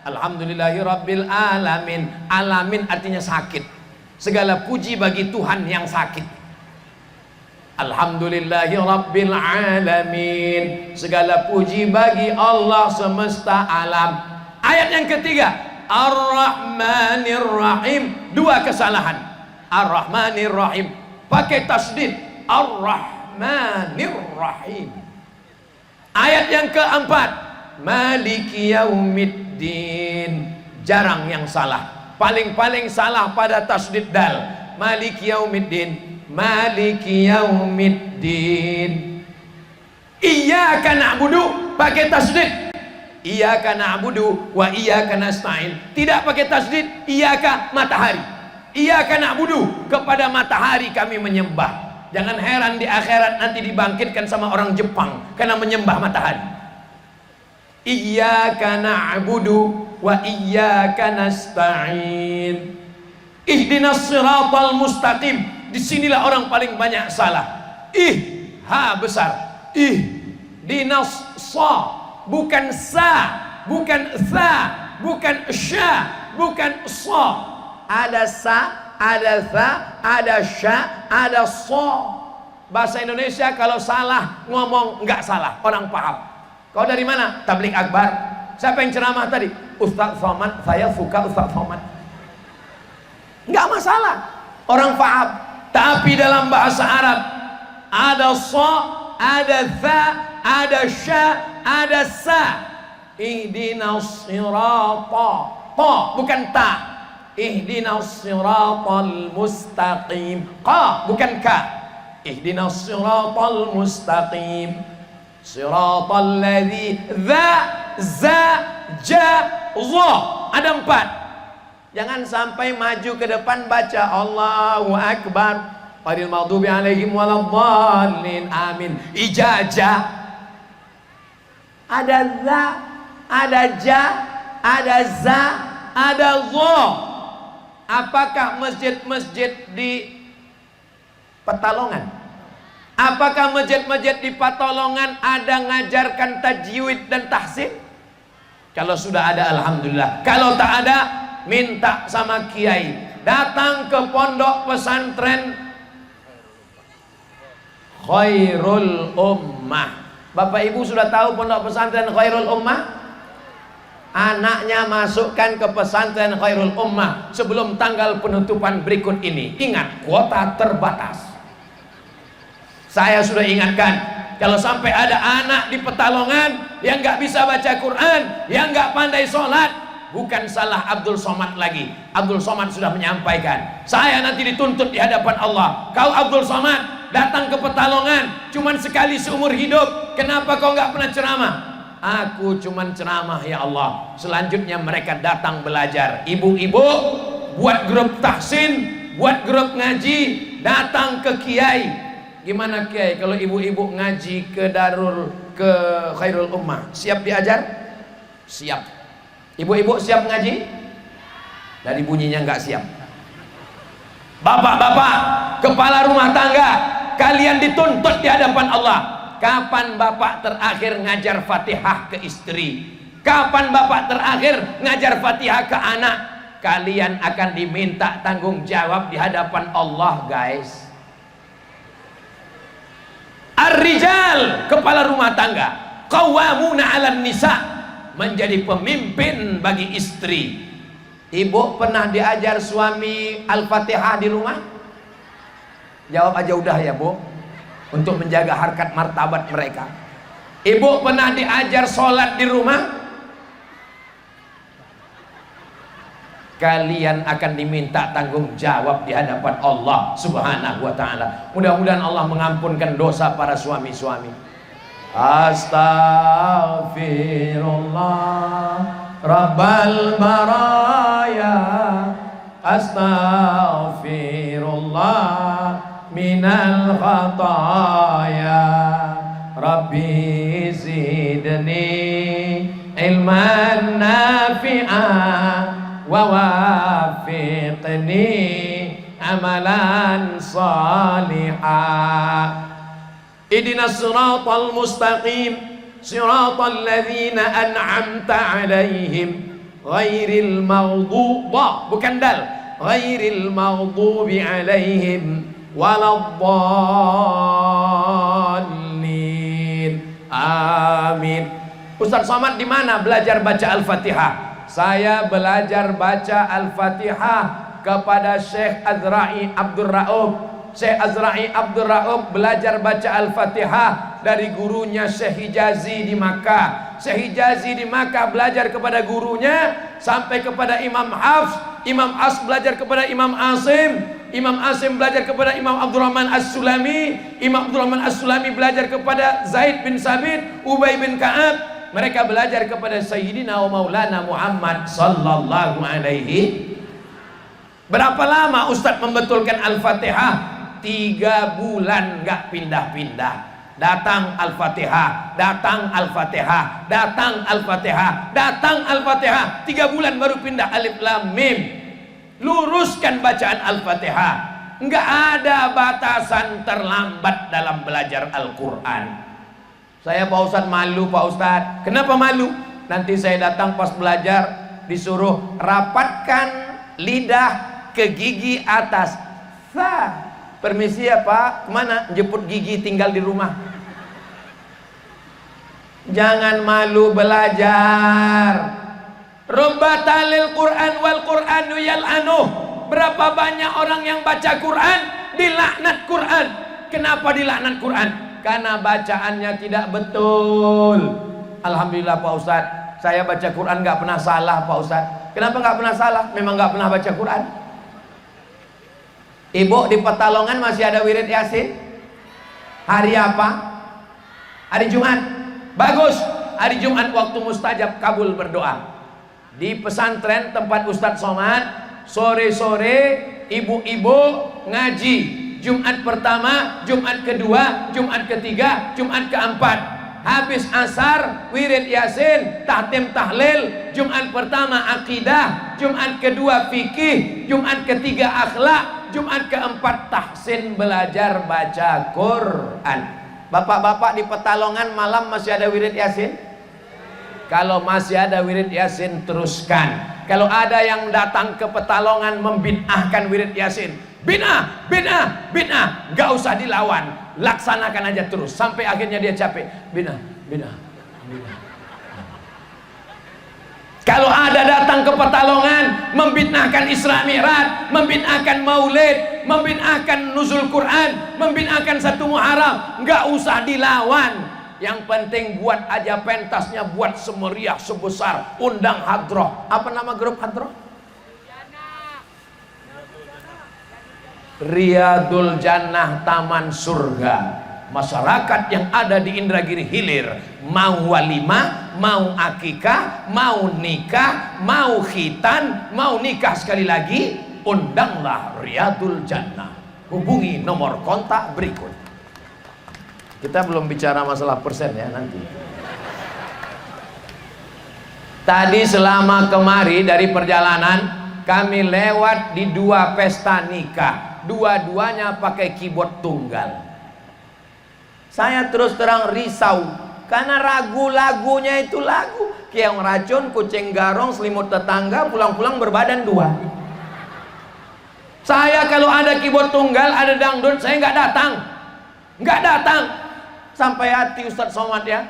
Alhamdulillahi rabbil alamin. Alamin artinya sakit. Segala puji bagi Tuhan yang sakit. Alhamdulillahi rabbil alamin. Segala puji bagi Allah semesta alam. Ayat yang ketiga, Ar-Rahmanir Rahim. 2 kesalahan. Ar-Rahmanir Rahim pakai tasdid. Ar-Rahmanir Rahim. Ayat yang keempat, Maliki Yaumiddin. Jarang yang salah. Paling-paling salah pada tasdid dal. Maliki Yaumiddin. Maliki Yaumiddin. Iyyaka na'budu pakai tasdid. Iyyaka na'budu wa iyyaka nasta'in. Tidak pakai tasdid. Iyyaka matahari. Iyyaka na'budu, kepada matahari kami menyembah. Jangan heran di akhirat nanti dibangkitkan sama orang Jepang karena menyembah matahari. Iyyaka na'budu wa iyyaka nasta'in. Ihdinas siratal mustaqim. Disinilah orang paling banyak salah. Ha besar. Dinas sa, bukan sa, bukan sa, bukan sya, bukan sa. Ada sa, ada sa, ada sya, ada sa. Bahasa Indonesia kalau salah ngomong nggak salah, orang paham. Kau dari mana? Tabligh Akbar. Siapa yang ceramah tadi? Ustaz Somad. Saya suka Ustaz Somad. Nggak masalah, orang paham. Tapi dalam bahasa Arab ada sa, ada tha, ada sya, ada sa. Ihdinas sirata. Ta bukan ta. Ihdinas siratal mustaqim. Qa bukan ka. Ihdinas siratal mustaqim. Siratal ladzi za ja za. Ada 4. Jangan sampai maju ke depan baca Allahu Akbar. Ghairil maghdubi alaihim waladdallin. Amin. Ijazah. Ada za, ada ja, ada za, ada za. Apakah masjid-masjid di Petalongan? Apakah masjid-masjid di Petalongan ada ngajarkan tajwid dan tahsin? Kalau sudah ada, alhamdulillah. Kalau tak ada, minta sama kiai datang ke pondok pesantren Khairul Ummah. Bapak Ibu sudah tahu pondok pesantren Khairul Ummah? Anaknya masukkan ke pesantren Khairul Ummah sebelum tanggal penutupan berikut ini. Ingat, kuota terbatas. Saya sudah ingatkan, kalau sampai ada anak di Petalongan yang nggak bisa baca Quran, yang nggak pandai sholat, bukan salah Abdul Somad lagi. Abdul Somad sudah menyampaikan, saya nanti dituntut di hadapan Allah. Kau Abdul Somad datang ke Petalongan cuman sekali seumur hidup, kenapa kau nggak pernah ceramah? Aku cuman ceramah ya Allah. Selanjutnya mereka datang belajar. Ibu-ibu buat grup tahsin, buat grup ngaji, datang ke kiai. Gimana kiai kalau ibu-ibu ngaji ke Darul, ke Khairul Ummah, siap diajar? Siap. Ibu-ibu siap ngaji? Dari bunyinya nggak siap. Bapak-bapak, kepala rumah tangga, kalian dituntut di hadapan Allah. Kapan bapak terakhir ngajar Fatihah ke istri? Kapan bapak terakhir ngajar Fatihah ke anak? Kalian akan diminta tanggung jawab di hadapan Allah, guys. Ar-rijal, kepala rumah tangga, qawwamuna 'alan nisa, menjadi pemimpin bagi istri. Ibu pernah diajar suami Al-Fatihah di rumah? Jawab aja udah ya Bu, untuk menjaga harkat martabat mereka. Ibu pernah diajar sholat di rumah? Kalian akan diminta tanggung jawab di hadapan Allah Subhanahu wa ta'ala. Mudah-mudahan Allah mengampunkan dosa para suami-suami. Astaghfirullah Rabbal baraya, astaghfirullah minal khataya, Rabbi zidni ilman nafi'ah wa wafiqni amalan salihah. Ihdinas siratal mustaqim siratal ladzina an'amta 'alaihim ghairil maghdubi, bukan dal, ghairil maghdubi 'alaihim waladdallin. Amin. Ustaz Somad di mana belajar baca Al-Fatihah? Saya belajar baca Al-Fatihah kepada Syekh Azra'i Abdul Raub. Syekh Azra'i Abdul Raub belajar baca Al-Fatihah dari gurunya Syekh Hijazi di Makkah. Syekh Hijazi di Makkah belajar kepada gurunya sampai kepada Imam Hafs. Imam Hafs belajar kepada Imam Asim. Imam Asim belajar kepada Imam Abdurrahman As-Sulami. Imam Abdurrahman As-Sulami belajar kepada Zaid bin Sabit, Ubay bin Ka'ab. Mereka belajar kepada Sayyidina wa Maulana Muhammad sallallahu alaihi. Berapa lama Ustadz membetulkan Al-Fatihah? 3 bulan nggak pindah-pindah. Datang Al-Fatihah, datang Al-Fatihah, datang Al-Fatihah, datang Al-Fatihah. 3 bulan baru pindah Alif Lam Mim. Luruskan bacaan Al-Fatihah. Nggak ada batasan terlambat dalam belajar Al-Quran. Saya Pak Ustadz malu Pak Ustadz. Kenapa malu? Nanti saya datang pas belajar disuruh rapatkan lidah ke gigi atas. Permisi ya Pak, kemana? Jemput gigi, tinggal di rumah. Jangan malu belajar. Rubbatalil Quran wal Quranu yal'anuh. Berapa banyak orang yang baca Quran dilaknat Quran. Kenapa dilaknat Quran? Karena bacaannya tidak betul. Alhamdulillah Pak Ustadz, saya baca Quran nggak pernah salah Pak Ustadz. Kenapa nggak pernah salah? Memang nggak pernah baca Quran. Ibu di Petalongan masih ada wirid Yasin? Hari apa? Hari Jumat. Bagus. Hari Jumat waktu mustajab kabul berdoa. Di pesantren tempat Ustadz Somad, sore-sore ibu-ibu ngaji. Jumat pertama, Jumat kedua, Jumat ketiga, Jumat keempat. Habis asar wirid Yasin, tahtim tahlil. Jumat pertama akidah, Jumat kedua fikih, Jumat ketiga akhlak, Jumat keempat tahsin belajar baca Quran. Bapak-bapak di Petalongan malam masih ada wirid Yasin? Kalau masih ada wirid Yasin teruskan. Kalau ada yang datang ke Petalongan membid'ahkan wirid Yasin, bid'ah, bid'ah, bid'ah, nggak usah dilawan, laksanakan aja terus sampai akhirnya dia capek. Bid'ah, bid'ah, bid'ah. Kalau ada datang ke Petalongan membid'ahkan Isra Mi'raj, membid'ahkan Maulid, membid'ahkan nuzul Quran, membid'ahkan 1 Muharram, nggak usah dilawan. Yang penting buat aja pentasnya, buat semeriah sebesar, undang hadroh. Apa nama grup hadroh? Riyadul Jannah, Taman Surga. Masyarakat yang ada di Indragiri Hilir, mau walimah, mau akikah, mau nikah, mau khitan, mau nikah sekali lagi, undanglah Riyadul Jannah. Hubungi nomor kontak berikut. Kita belum bicara masalah persen ya nanti. Tadi selama kemari dari perjalanan kami lewat di 2 pesta nikah, dua-duanya pakai keyboard tunggal. Saya terus terang risau karena lagunya itu lagu keong racun, kucing garong, selimut tetangga, pulang-pulang berbadan 2. Saya kalau ada keyboard tunggal, ada dangdut, saya nggak datang. Sampai hati Ustadz Somad ya.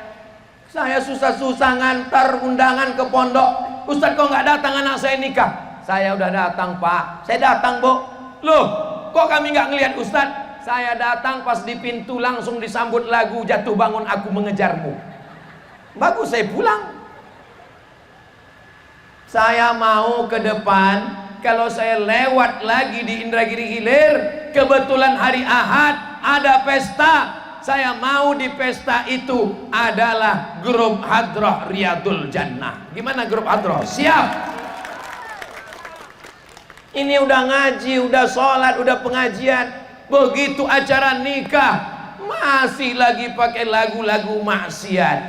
Saya susah-susah ngantar undangan ke pondok. Ustadz kok nggak datang anak saya nikah? Saya udah datang Pak. Saya datang Bu. Loh, kok kami nggak ngelihat Ustadz? Saya datang pas di pintu langsung disambut lagu Jatuh Bangun Aku Mengejarmu. Bagus, saya pulang. Saya mau ke depan, kalau saya lewat lagi di Indragiri Hilir, kebetulan hari Ahad ada pesta, saya mau di pesta itu adalah grup Hadrah Riyadul Jannah. Gimana grup Hadrah? Siap. Ini udah ngaji, udah sholat, udah pengajian. Begitu acara nikah masih lagi pakai lagu-lagu maksiat.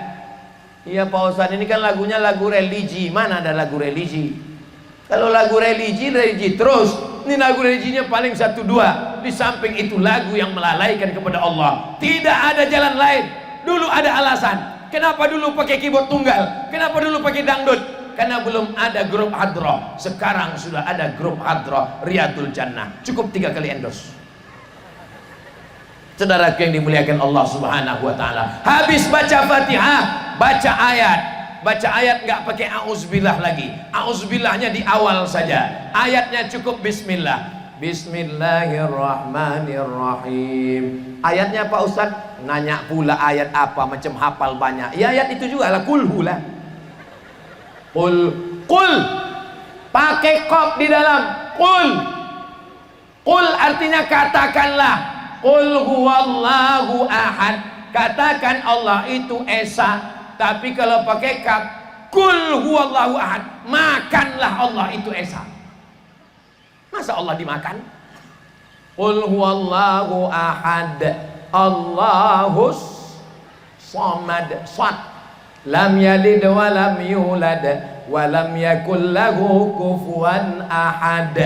Iya Pak Ustadz, ini kan lagunya lagu religi. Mana ada lagu religi? Kalau lagu religi terus. Ini lagu religinya paling 1-2. Di samping itu lagu yang melalaikan kepada Allah. Tidak ada jalan lain. Dulu ada alasan. Kenapa dulu pakai keyboard tunggal? Kenapa dulu pakai dangdut? Karena belum ada grup Hadrah. Sekarang sudah ada grup Hadrah Riyadul Jannah. Cukup 3 kali endorse. Saudaraku yang dimuliakan Allah Subhanahu wa taala. Habis baca Fatihah, baca ayat. Baca ayat nggak pakai auzubillah lagi. Auzubillahnya di awal saja. Ayatnya cukup bismillah. Bismillahirrahmanirrahim. Ayatnya Pak Ustaz, nanya pula ayat apa, macam hafal banyak. Ya ayat itu juga lah, kulhu lah. Qul pakai qaf di dalam. Qul artinya katakanlah. Qul huwallahu ahad. Katakan Allah itu esa. Tapi kalau pakai kaf, qul huwallahu ahad, makanlah Allah itu esa. Masa Allah dimakan? Qul huwallahu ahad, Allahus samad, sad, lam yalid wa lam yulad wa lam yakul lahu kufuwan ahad.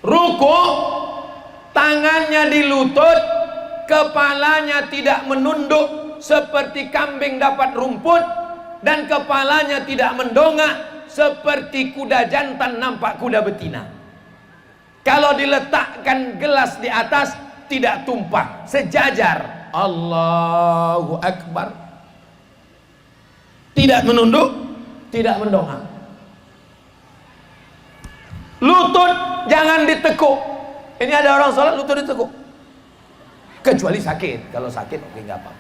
Ruku, tangannya di lutut, kepalanya tidak menunduk seperti kambing dapat rumput, dan kepalanya tidak mendongak seperti kuda jantan nampak kuda betina. Kalau diletakkan gelas di atas tidak tumpah, sejajar. Allahu Akbar. Tidak menunduk, tidak mendongak. Lutut jangan ditekuk. Ini ada orang sholat lutut ditekuk. Kecuali sakit. Kalau sakit oke, nggak apa-apa.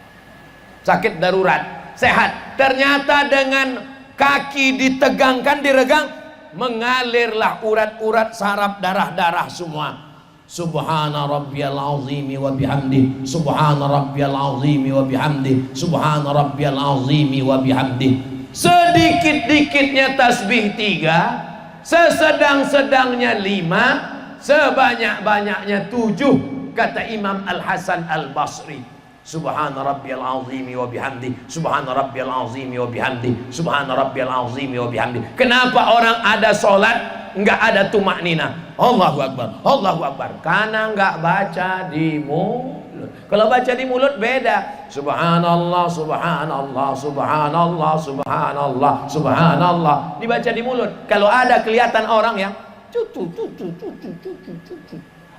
Sakit darurat, sehat. Ternyata dengan kaki ditegangkan, diregang, mengalirlah urat-urat saraf, darah-darah semua. Subhana rabbiyal azimi wa bihamdi. Subhana rabbiyal azimi wa bihamdi. Subhana rabbiyal azimi wa bihamdi. Sedikit-dikitnya tasbih 3, sesedang-sedangnya 5, sebanyak-banyaknya 7. Kata Imam Al-Hasan Al-Basri, Subhana rabbiyal azimi wa bihamdi. Subhana rabbiyal azimi wa bihamdi. Subhana rabbiyal azimi wa bihamdi. Kenapa orang ada sholat enggak ada tumaknina? Allahu Akbar, Allahu Akbar. Karena enggak baca di mulut. Kalau baca di mulut beda. Subhanallah, subhanallah, subhanallah, subhanallah, subhanallah. Dibaca di mulut. Kalau ada kelihatan orang yang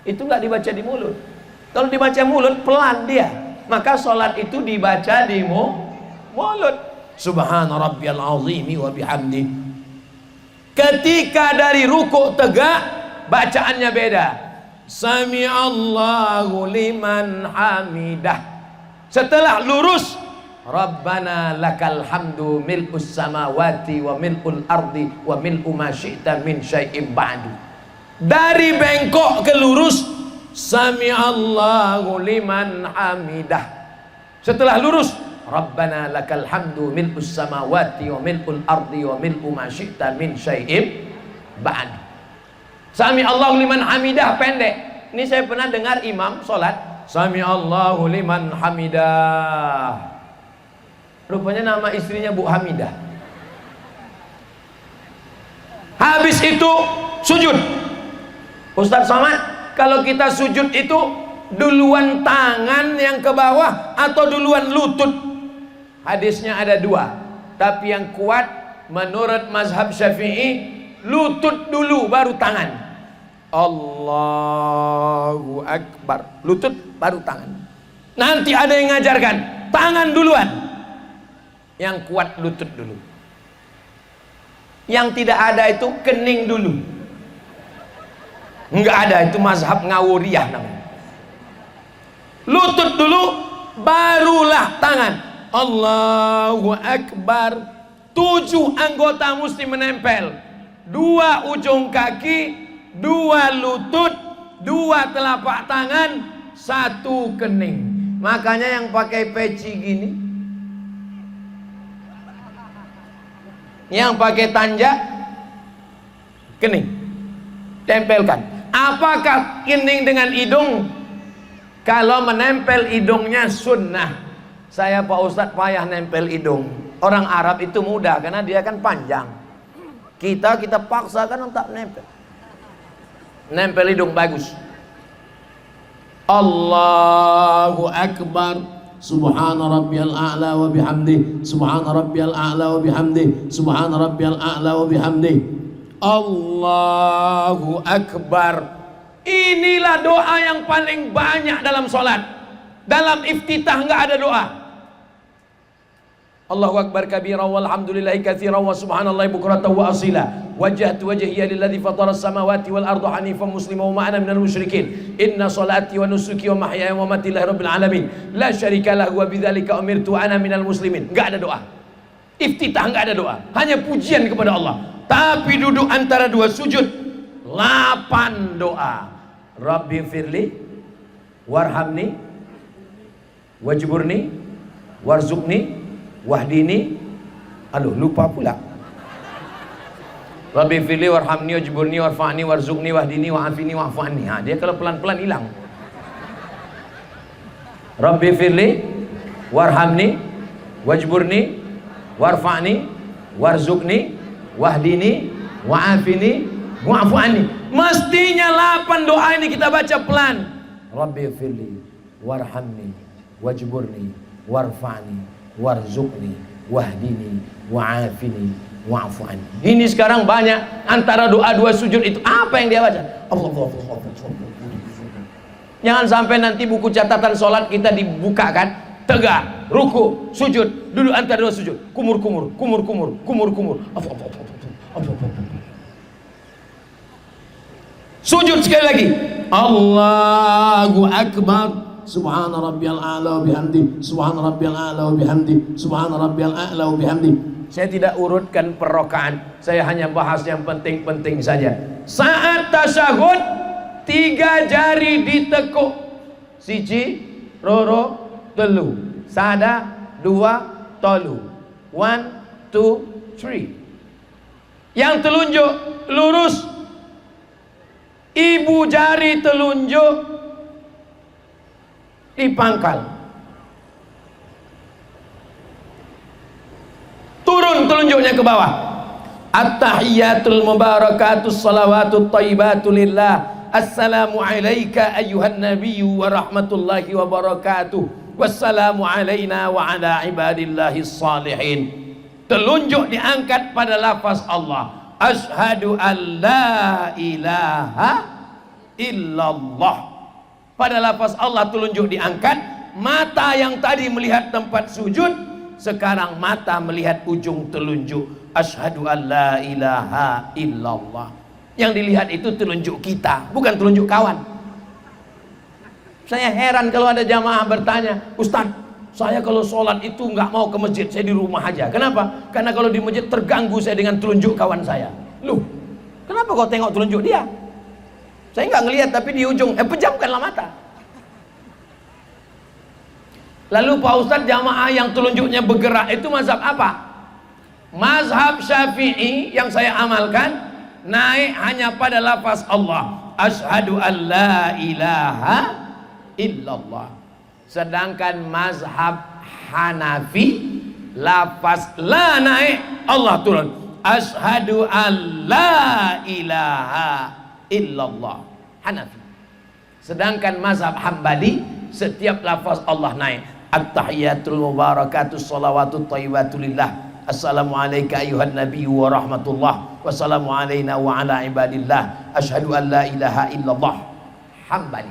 itu enggak dibaca di mulut. Kalau dibaca mulut pelan dia. Maka sholat itu dibaca di mulut. Subhana rabbiyal azimi wa bihamdi. Ketika dari ruku tegak, bacaannya beda. Sami'allahu liman hamidah. Setelah lurus, Rabbana lakal hamdu mil'us samawati wa mil'ul ardi wa mil'u ma syi'ta min syai'im ba'du. Dari bengkok ke lurus, Sami'allahu liman hamidah. Setelah lurus, Rabbana lakal hamdu mil'us samawati wa mil'ul ardi wa mil'u ma syi'ta min syai'im ba'du. Sami'allahu liman hamidah pendek. Ini saya pernah dengar imam sholat, Sami'allahu liman hamidah. Rupanya nama istrinya Bu Hamidah. Habis itu sujud. Ustaz Somad, kalau kita sujud itu duluan tangan yang ke bawah atau duluan lutut? Hadisnya ada 2, tapi yang kuat menurut mazhab Syafi'i, lutut dulu baru tangan. Allahu Akbar, lutut baru tangan. Nanti ada yang ngajarkan tangan duluan, yang kuat lutut dulu. Yang tidak ada itu kening dulu. Enggak ada, itu mazhab Ngawuriyah namanya. Lutut dulu, barulah tangan. Allahu Akbar. 7 anggota mesti menempel. 2 ujung kaki, 2 lutut, 2 telapak tangan, 1 kening. Makanya yang pakai peci gini, yang pakai tanjak, kening, tempelkan. Apakah kening dengan hidung? Kalau menempel hidungnya sunnah. Saya Pak Ustadz payah nempel hidung. Orang Arab itu mudah karena dia kan panjang. Kita paksakan untuk nempel. Nempel hidung bagus. Allahu Akbar. Subhana rabbiyal a'la wa bihamdih. Subhana rabbiyal a'la wa bihamdih. Subhana rabbiyal a'la wa bihamdih. Allahu Akbar. Inilah doa yang paling banyak dalam sholat. Dalam iftitah nggak ada doa. Allahu Akbar kabira walhamdulillahi katsira wa subhanallahi bukratan wa asila. Wajjahtu wajhiya lilladzi fatara as-samawati wal arda hanifan musliman wa ma ana minal musyrikin. Inna salati wa nusuki wa mahyaya wa mamati lillahi rabbil alamin. La syarika lahu wa bidzalika umirtu ana minal muslimin. Enggak ada doa. Iftitah enggak ada doa. Hanya pujian kepada Allah. Tapi duduk antara 2 sujud 8 doa. Rabbi firli warhamni wajburni warzuqni wahdini. Aduh, lupa pula. Rabbi firli warhamni wajburni warfa'ni warzuqni wahdini wa'afini wa'fu anni. Dia kalau pelan-pelan hilang. Rabbi firli warhamni wajburni warfa'ni warzuqni wahdini wa'afini wa'fu anni. Mestinya 8 doa ini kita baca pelan. Rabbi firli warhamni wajburni warfa'ni warzuqni wahdini wa'afini wa'fu anni. Ini sekarang banyak antara doa 2 sujud itu apa yang dia baca? Allah. Jangan sampai nanti buku catatan sholat kita dibukakan tegak, ruku, sujud, duduk antara 2 sujud, kumur. Sujud sekali lagi. Allahu Akbar. Subhana rabbiyal a'la wa bihamdi. Subhana rabbiyal a'la wa bihamdi. Subhana rabbiyal a'la wa bihamdi. Saya tidak urutkan per rakaat. Saya hanya bahas yang penting-penting saja. Saat tasyahud 3 jari ditekuk. 1, 2, 3. Sada 2 tolu. 1, 2, 3. Yang telunjuk lurus. Ibu jari telunjuk dipangkal. Turun telunjuknya ke bawah. At-tahiyyatul mubarakatus salawatut thayyibatu lillah. Assalamu alayka ayyuhan nabiyyu wa rahmatullahi wa barakatuh. Wassalamu alayna wa ala ibadillahis salihin. Telunjuk diangkat pada lafaz Allah. Asyhadu an la ilaha illallah. Pada lafaz Allah telunjuk diangkat. Mata yang tadi melihat tempat sujud, sekarang mata melihat ujung telunjuk. Asyhadu an la ilaha illallah. Yang dilihat itu telunjuk kita, bukan telunjuk kawan. Saya heran kalau ada jamaah bertanya, Ustaz, saya kalau sholat itu nggak mau ke masjid, saya di rumah aja. Kenapa? Karena kalau di masjid terganggu saya dengan telunjuk kawan saya. Loh, kenapa kau tengok telunjuk dia? Saya nggak ngelihat, tapi di ujung, pejamkanlah mata. Lalu Pak Ustadz, jamaah yang telunjuknya bergerak itu mazhab apa? Mazhab Syafi'i yang saya amalkan, naik hanya pada lafaz Allah. Asyhadu an la ilaha illallah. Sedangkan mazhab Hanafi, lafaz la naik, Allah turun. Asyhadu an la ilaha illallah. Hanafi. Sedangkan mazhab Hambali, setiap lafaz Allah naik. At-tahiyyatul mubarakatus salawatut thayyibatu lillah. Assalamu alayka ayyuhan nabiyyu wa rahmatullah. Wassalamu alayna wa ala ibadillah. Asyhadu an la ilaha illallah. Hambali.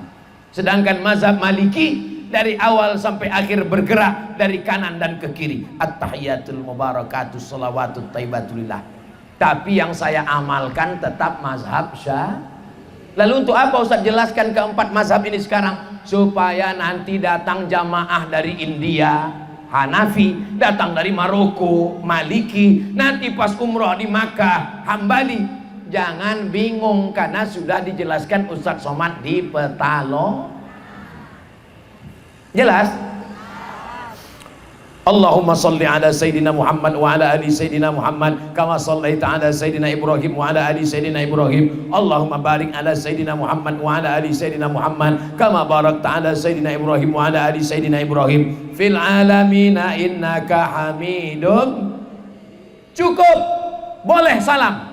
Sedangkan mazhab Maliki dari awal sampai akhir bergerak dari kanan dan ke kiri. At-tahiyyatul mubarakatus salawatut thayyibatu lillah. Tapi yang saya amalkan tetap mazhab Syafi'i. Lalu untuk apa Ustaz jelaskan keempat mazhab ini sekarang? Supaya nanti datang jamaah dari India, Hanafi, datang dari Maroko, Maliki, nanti pas umroh di Makkah, Hambali. Jangan bingung karena sudah dijelaskan Ustaz Somad di Petalo. Jelas? Allahumma salli ala Sayyidina Muhammad wa ala ali Sayyidina Muhammad kama sallaita ala Sayyidina Ibrahim wa ala ali Sayyidina Ibrahim. Allahumma barik ala Sayyidina Muhammad wa ala ali Sayyidina Muhammad kama barakta ala Sayyidina Ibrahim wa ala ali Sayyidina Ibrahim fil alamina innaka hamidun. Cukup, boleh salam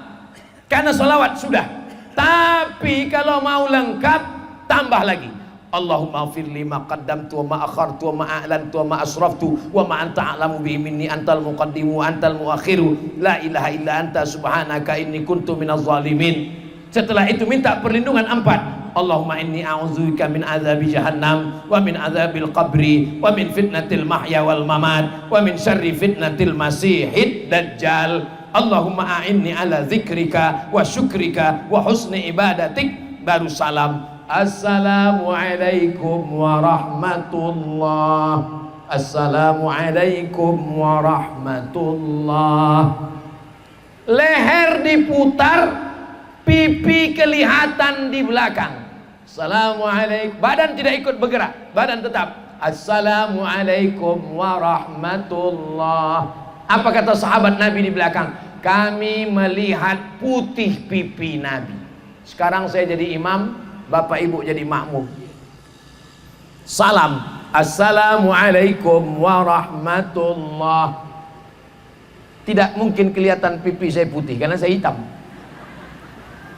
karena salawat sudah. Tapi kalau mau lengkap tambah lagi. Allahumma firli ma qaddamtu wa ma akhartu wa ma a'lantu wa ma asraftu wa ma anta a'lamu bihi minni antal muqaddimu wa antal muakhiru la ilaha illa anta subhanaka inni kuntu minaz zalimin. Setelah itu minta perlindungan 4. Allahumma inni a'udzubika min azabi jahannam wa min azabil qabri wa min fitnatil mahya wal mamat wa min syarri fitnatil masihid dajjal. Allahumma a'inni ala dzikrika wa syukrika wa husni ibadatik. Baru salam. Assalamualaikum warahmatullah. Assalamualaikum warahmatullah. Leher diputar, pipi kelihatan di belakang. Assalamualaikum. Badan tidak ikut bergerak, badan tetap. Assalamualaikum warahmatullah. Apa kata sahabat Nabi di belakang? Kami melihat putih pipi Nabi. Sekarang saya jadi imam, Bapak Ibu jadi makmum. Salam. Assalamualaikum warahmatullah. Tidak mungkin kelihatan pipi saya putih karena saya hitam.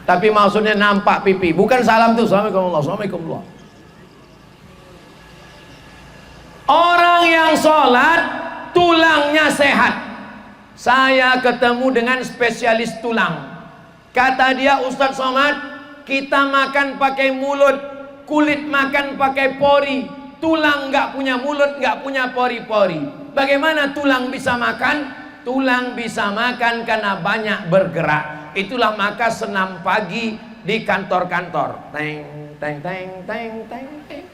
Tapi maksudnya nampak pipi. Bukan salam tuh. Assalamualaikum warahmatullahi wabarakatuh. Orang yang sholat tulangnya sehat. Saya ketemu dengan spesialis tulang. Kata dia, Ustadz Somad, kita makan pakai mulut, kulit makan pakai pori, tulang nggak punya mulut, nggak punya pori-pori. Bagaimana tulang bisa makan? Tulang bisa makan karena banyak bergerak. Itulah maka senam pagi di kantor-kantor. Teng, teng, teng, teng, teng, teng.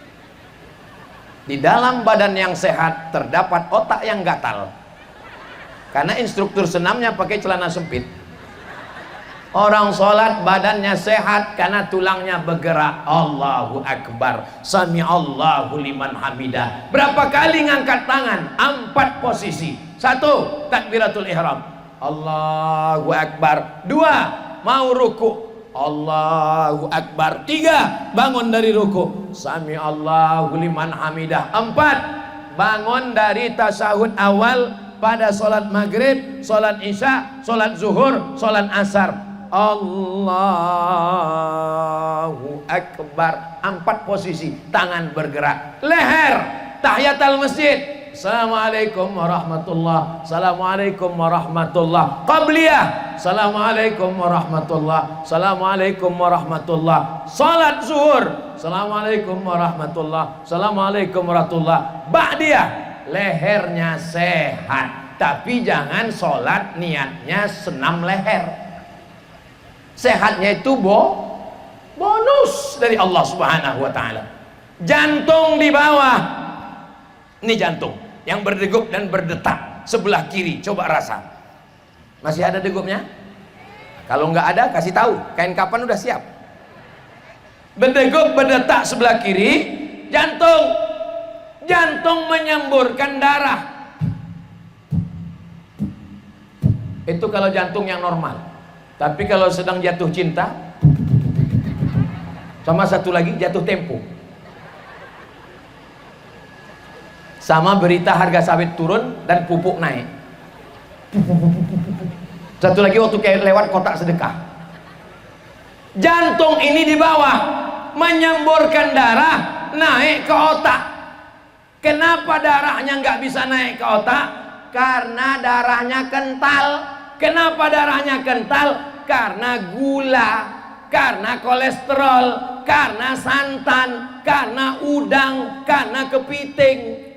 Di dalam badan yang sehat terdapat otak yang gatal. Karena instruktur senamnya pakai celana sempit. Orang sholat badannya sehat karena tulangnya bergerak. Allahu Akbar. Sami Allahu liman hamidah. Berapa kali ngangkat tangan? 4 posisi. 1, takbiratul ihram. Allahu Akbar. 2, mau ruku. Allahu Akbar. 3, bangun dari ruku. Sami Allahu liman hamidah. 4, bangun dari tasyahud awal pada sholat maghrib, sholat isya, sholat zuhur, sholat asar. Allahu Akbar. 4 posisi, tangan bergerak. Leher, tahiyatul masjid. Assalamualaikum warahmatullah. Assalamualaikum warahmatullah. Qabliyah. Assalamualaikum warahmatullah. Assalamualaikum warahmatullah. Salat zuhur. Assalamualaikum warahmatullah. Assalamualaikum warahmatullah. Ba'diyah. Lehernya sehat, tapi jangan sholat niatnya senam leher. Sehatnya itu bonus dari Allah Subhanahu wa taala. Jantung di bawah. Ini jantung yang berdegup dan berdetak sebelah kiri. Coba rasa. Masih ada degupnya? Kalau nggak ada kasih tahu. Kain kapan udah siap. Berdegup berdetak sebelah kiri. Jantung. Jantung menyemburkan darah. Itu kalau jantung yang normal. Tapi kalau sedang jatuh cinta, sama satu lagi jatuh tempo, sama berita harga sawit turun dan pupuk naik. Satu lagi waktu kayak lewat kotak sedekah. Jantung ini di bawah menyemburkan darah naik ke otak. Kenapa darahnya nggak bisa naik ke otak? Karena darahnya kental. Kenapa darahnya kental? Karena gula, karena kolesterol, karena santan, karena udang, karena kepiting.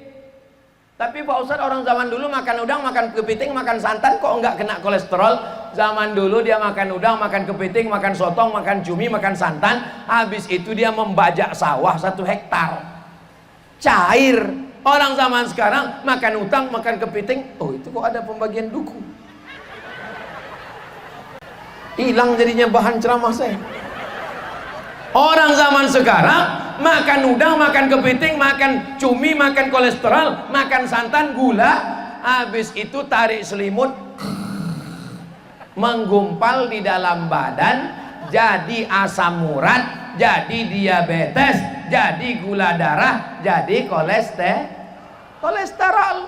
Tapi Pak Ustadz, orang zaman dulu makan udang, makan kepiting, makan santan kok nggak kena kolesterol? Zaman dulu dia makan udang, makan kepiting, makan sotong, makan cumi, makan santan. Habis itu dia membajak sawah 1 hektar. Cair. Orang zaman sekarang makan utang, makan kepiting. Oh, itu kok ada pembagian duku. Hilang jadinya bahan ceramah saya. Orang zaman sekarang makan udang, makan kepiting, makan cumi, makan kolesterol, makan santan, gula. Habis itu tarik selimut, menggumpal di dalam badan, jadi asam urat, jadi diabetes, jadi gula darah, jadi kolesterol.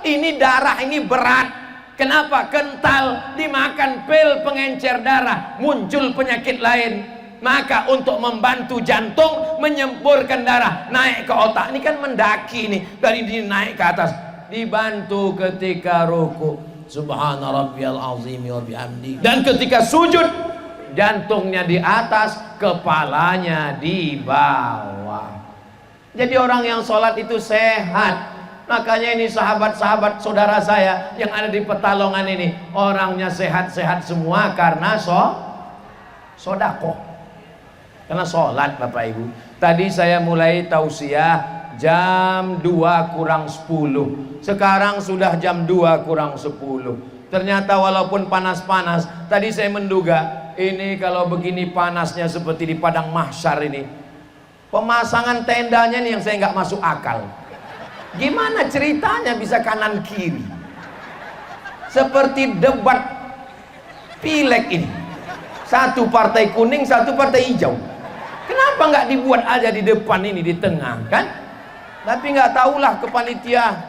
Ini darah ini berat. Kenapa? Kental. Dimakan pil pengencer darah, muncul penyakit lain. Maka untuk membantu jantung menyemburkan darah naik ke otak, ini kan mendaki nih, dari ini naik ke atas, dibantu ketika ruku, subhana rabbiyal azim wa bihamdi, dan ketika sujud jantungnya di atas, kepalanya di bawah. Jadi orang yang sholat itu sehat. Makanya ini sahabat-sahabat saudara saya yang ada di Petalongan ini, orangnya sehat-sehat semua karena sodako, karena sholat. Bapak Ibu, tadi saya mulai tausiah jam 2 kurang 10, sekarang sudah jam 2 kurang 10. Ternyata walaupun panas-panas, tadi saya menduga ini kalau begini panasnya seperti di padang mahsyar ini, pemasangan tendanya nih yang saya nggak masuk akal. Gimana ceritanya bisa kanan kiri, seperti debat pileg ini, satu partai kuning, satu partai hijau. Kenapa nggak dibuat aja di depan ini, di tengah kan? Tapi nggak tahulah kepanitia.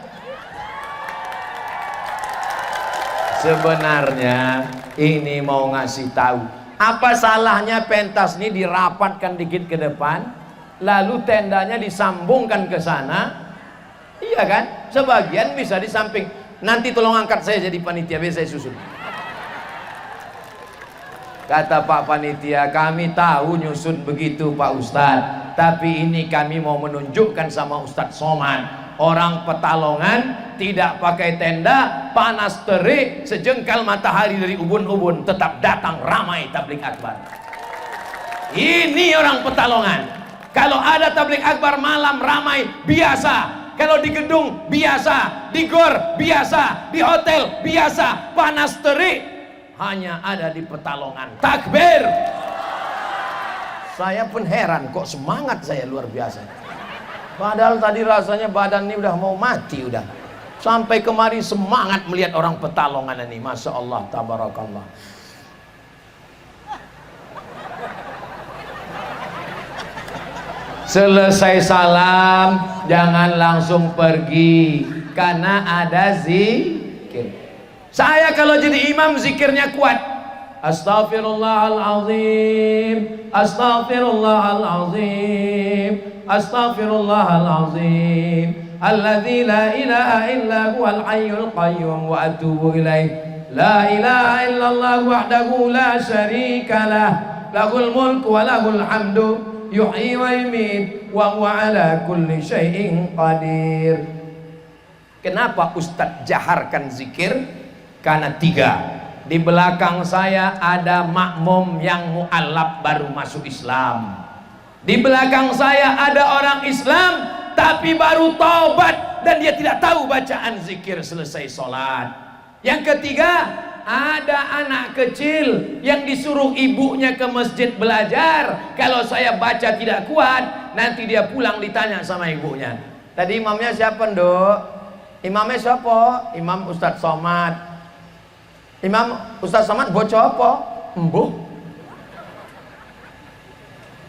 Sebenarnya ini mau ngasih tahu, apa salahnya pentas ini dirapatkan dikit ke depan, lalu tendanya disambungkan ke sana, iya kan? Sebagian bisa di samping. Nanti tolong angkat saya jadi panitia, biar saya susun. Kata Pak Panitia, kami tahu nyusun begitu Pak Ustadz, tapi ini kami mau menunjukkan sama Ustadz Somad, orang Petalongan tidak pakai tenda, panas terik, sejengkal matahari dari ubun-ubun, tetap datang ramai tablik akbar. Ini orang Petalongan. Kalau ada tablik akbar malam ramai, biasa. Kalau di gedung biasa, di gor biasa, di hotel biasa, panas terik hanya ada di Petalongan. Takbir. Saya pun heran, kok semangat saya luar biasa. Padahal tadi rasanya badan ini udah mau mati udah. Sampai kemari semangat melihat orang Petalongan ini. Masya Allah, tabarakallah. Selesai salam jangan langsung pergi, karena ada zikir. Saya kalau jadi imam zikirnya kuat. Astaghfirullahalazim, astaghfirullahalazim, astaghfirullahalazim, alladzi la ilaha illa huwal hayyul qayyum wa atubu ilaih. La ilaha illallah wahdahu la syarikalah, lahul mulku wa lahul hamdu, yuhyi wa yumiit wa huwa ala kulli syai'in qadir. Kenapa Ustadz jaharkan zikir? Karena 3. Di belakang saya ada makmum yang mu'alaf baru masuk Islam. Di belakang saya ada orang Islam tapi baru taubat dan dia tidak tahu bacaan zikir selesai sholat. Yang ketiga, ada anak kecil yang disuruh ibunya ke masjid belajar. Kalau saya baca tidak kuat, nanti dia pulang ditanya sama ibunya, tadi imamnya siapa Nduk? Imamnya siapa? Imam Ustadz Somad. Imam Ustadz Somad bocah apa? Embuh.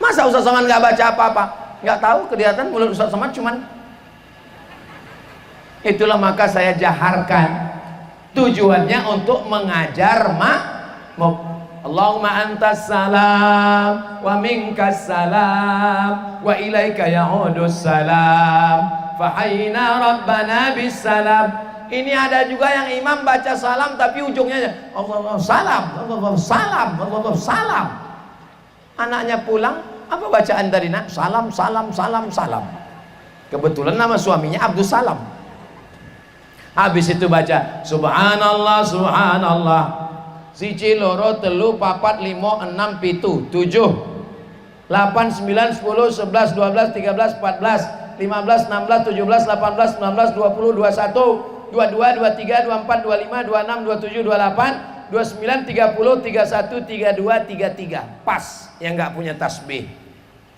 Masa Ustadz Somad nggak baca apa-apa? Nggak tahu, kelihatan mulut Ustadz Somad cuman. Itulah maka saya jaharkan. Tujuannya untuk mengajar makmum. Allahumma antas salam wa minkas salam wa ilaika ya'udus salam fahayna rabbana bis salam. Ini ada juga yang imam baca salam tapi ujungnya Allah salam, Allah salam, Allah salam. Anaknya pulang, apa bacaan tadi nak? Salam, salam, salam, salam. Kebetulan nama suaminya Abdus Salam. Habis itu baca Subhanallah, Subhanallah, Siji loro telu papat limo enam pitu tujuh 8 9 10 11 12 13 14 15 16 17 18 19 20 21 22 23 24 25 26 27 28 29 30 31 32 33 pas yang nggak punya tasbih.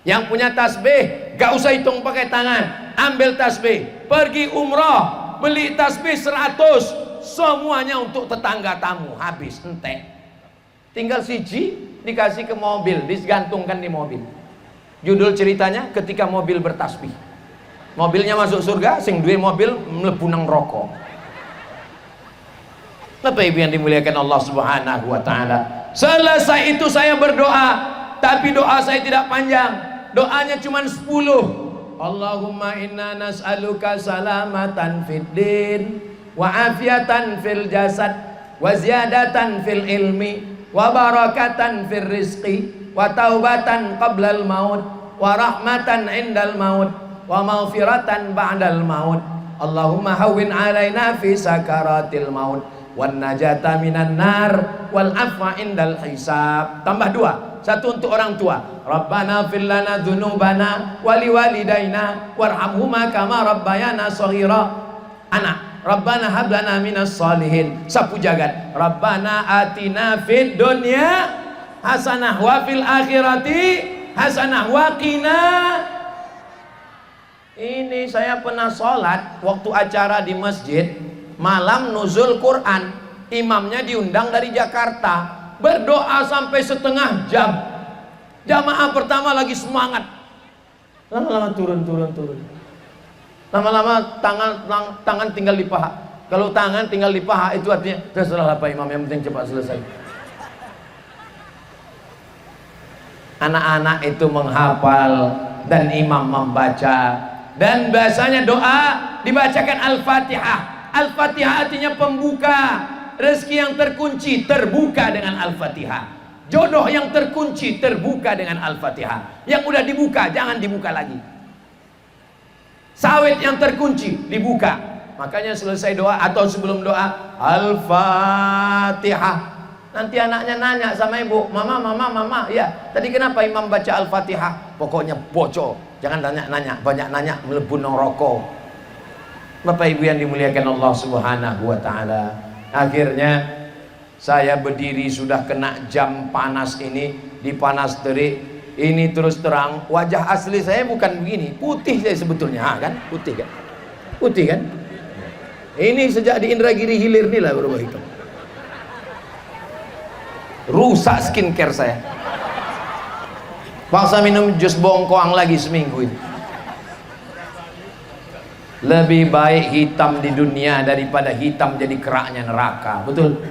Yang punya tasbih gak usah hitung pakai tangan, ambil tasbih, pergi umroh, beli tasbih 100, semuanya untuk tetangga tamu, habis entek. Tinggal siji dikasih ke mobil, digantungkan di mobil. Judul ceritanya ketika mobil bertasbih. Mobilnya masuk surga, sing duwe mobil mlebu nang neraka. Bapak Ibu yang dimuliakan Allah Subhanahu wa taala. Selesai itu saya berdoa, tapi doa saya tidak panjang. Doanya cuma 10. Allahumma inna nas'aluka salamatan fid din wa afiatan fil jasad wa ziyadatan fil ilmi wa barakatan fil rizqi wa taubatan qablal maut wa rahmatan indal maut wa maghfiratan ba'dal maut. Allahumma hawwin alaina fi sakaratil maut wan najata minan nar wal afwa indal hisab. Tambah 2, satu untuk orang tua. Rabbana fil lana dzunubana wa liwalidaina warhamhuma kama rabbayana shaghira. Anak, Rabbana hab lana minas sholihin. Sapu jagat. Rabbana atina fid dunya hasanah wa fil akhirati hasanah wa qina. Ini saya pernah sholat waktu acara di masjid malam nuzul Quran, imamnya diundang dari Jakarta, berdoa sampai setengah jam. Jamaah pertama lagi semangat, lama-lama turun. Lama-lama tangan tinggal di paha. Kalau tangan tinggal di paha itu artinya terserah Pak Imam, yang penting cepat selesai. Anak-anak itu menghafal dan imam membaca, dan bahasanya doa dibacakan Al-Fatihah. Al-Fatihah artinya pembuka. Rezeki yang terkunci terbuka dengan Al-Fatihah. Jodoh yang terkunci terbuka dengan Al-Fatihah. Yang udah dibuka jangan dibuka lagi. Sawit yang terkunci dibuka. Makanya selesai doa atau sebelum doa Al-Fatihah. Nanti anaknya nanya sama ibu, mama, ya tadi kenapa imam baca Al-Fatihah? Pokoknya bocor, jangan nanya, banyak nanya mlebu neraka. Bapak Ibu yang dimuliakan Allah Subhanahu wa taala. Akhirnya saya berdiri sudah kena jam panas ini, dipanas terik. Ini terus terang, wajah asli saya bukan begini, putih saya sebetulnya, kan? Putih kan? Ini sejak di Indragiri Hilir nih lah berubah hitam. Rusak skincare saya. Paksa minum jus bongkoang lagi seminggu ini. Lebih baik hitam di dunia daripada hitam jadi keraknya neraka. Betul?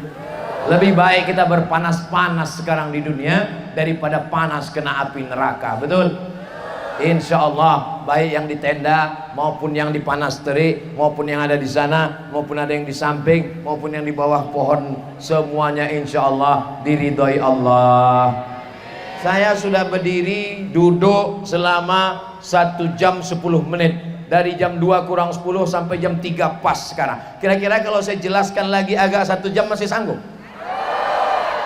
Lebih baik kita berpanas-panas sekarang di dunia daripada panas kena api neraka. Betul? Insya Allah, baik yang di tenda maupun yang di panas terik, maupun yang ada di sana, maupun ada yang di samping, maupun yang di bawah pohon, semuanya insya Allah diridhoi Allah. Saya sudah berdiri duduk selama 1 jam 10 menit. Dari jam 2 kurang 10 sampai jam 3 pas sekarang. Kira-kira kalau saya jelaskan lagi agak 1 jam masih sanggup?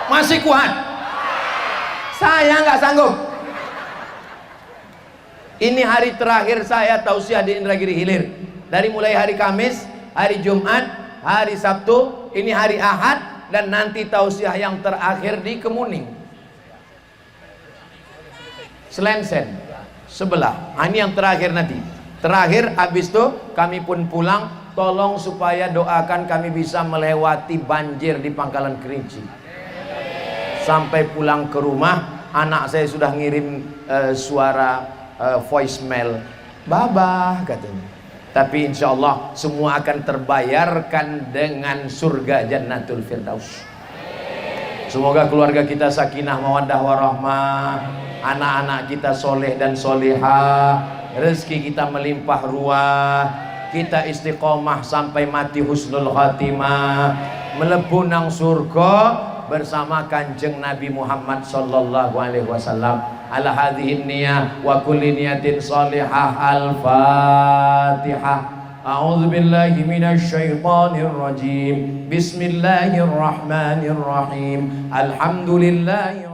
Masih kuat? Saya nggak sanggup. Ini hari terakhir saya tausiah di Indragiri Hilir. Dari mulai hari Kamis, hari Jumat, hari Sabtu, ini hari Ahad, dan nanti tausiah yang terakhir di Kemuning, Selensen sebelah. Ini yang terakhir nanti. Terakhir habis itu kami pun pulang. Tolong supaya doakan kami bisa melewati banjir di Pangkalan Kerinci. Sampai pulang ke rumah, anak saya sudah ngirim suara voicemail, Babah katanya. Tapi insya Allah semua akan terbayarkan dengan surga Jannatul Firdaus. Semoga keluarga kita sakinah mawaddah warahmah, anak-anak kita soleh dan solehah, rezeki kita melimpah ruah, kita istiqomah sampai mati husnul khatimah, mlebu nang surga bersama Kanjeng Nabi Muhammad sallallahu alaihi wasallam. Ala hadhihi niyah wa kulli niyatin salihah. Al-Fatihah. أعوذ بالله من الشيطان الرجيم بسم الله الرحمن الرحيم الحمد لله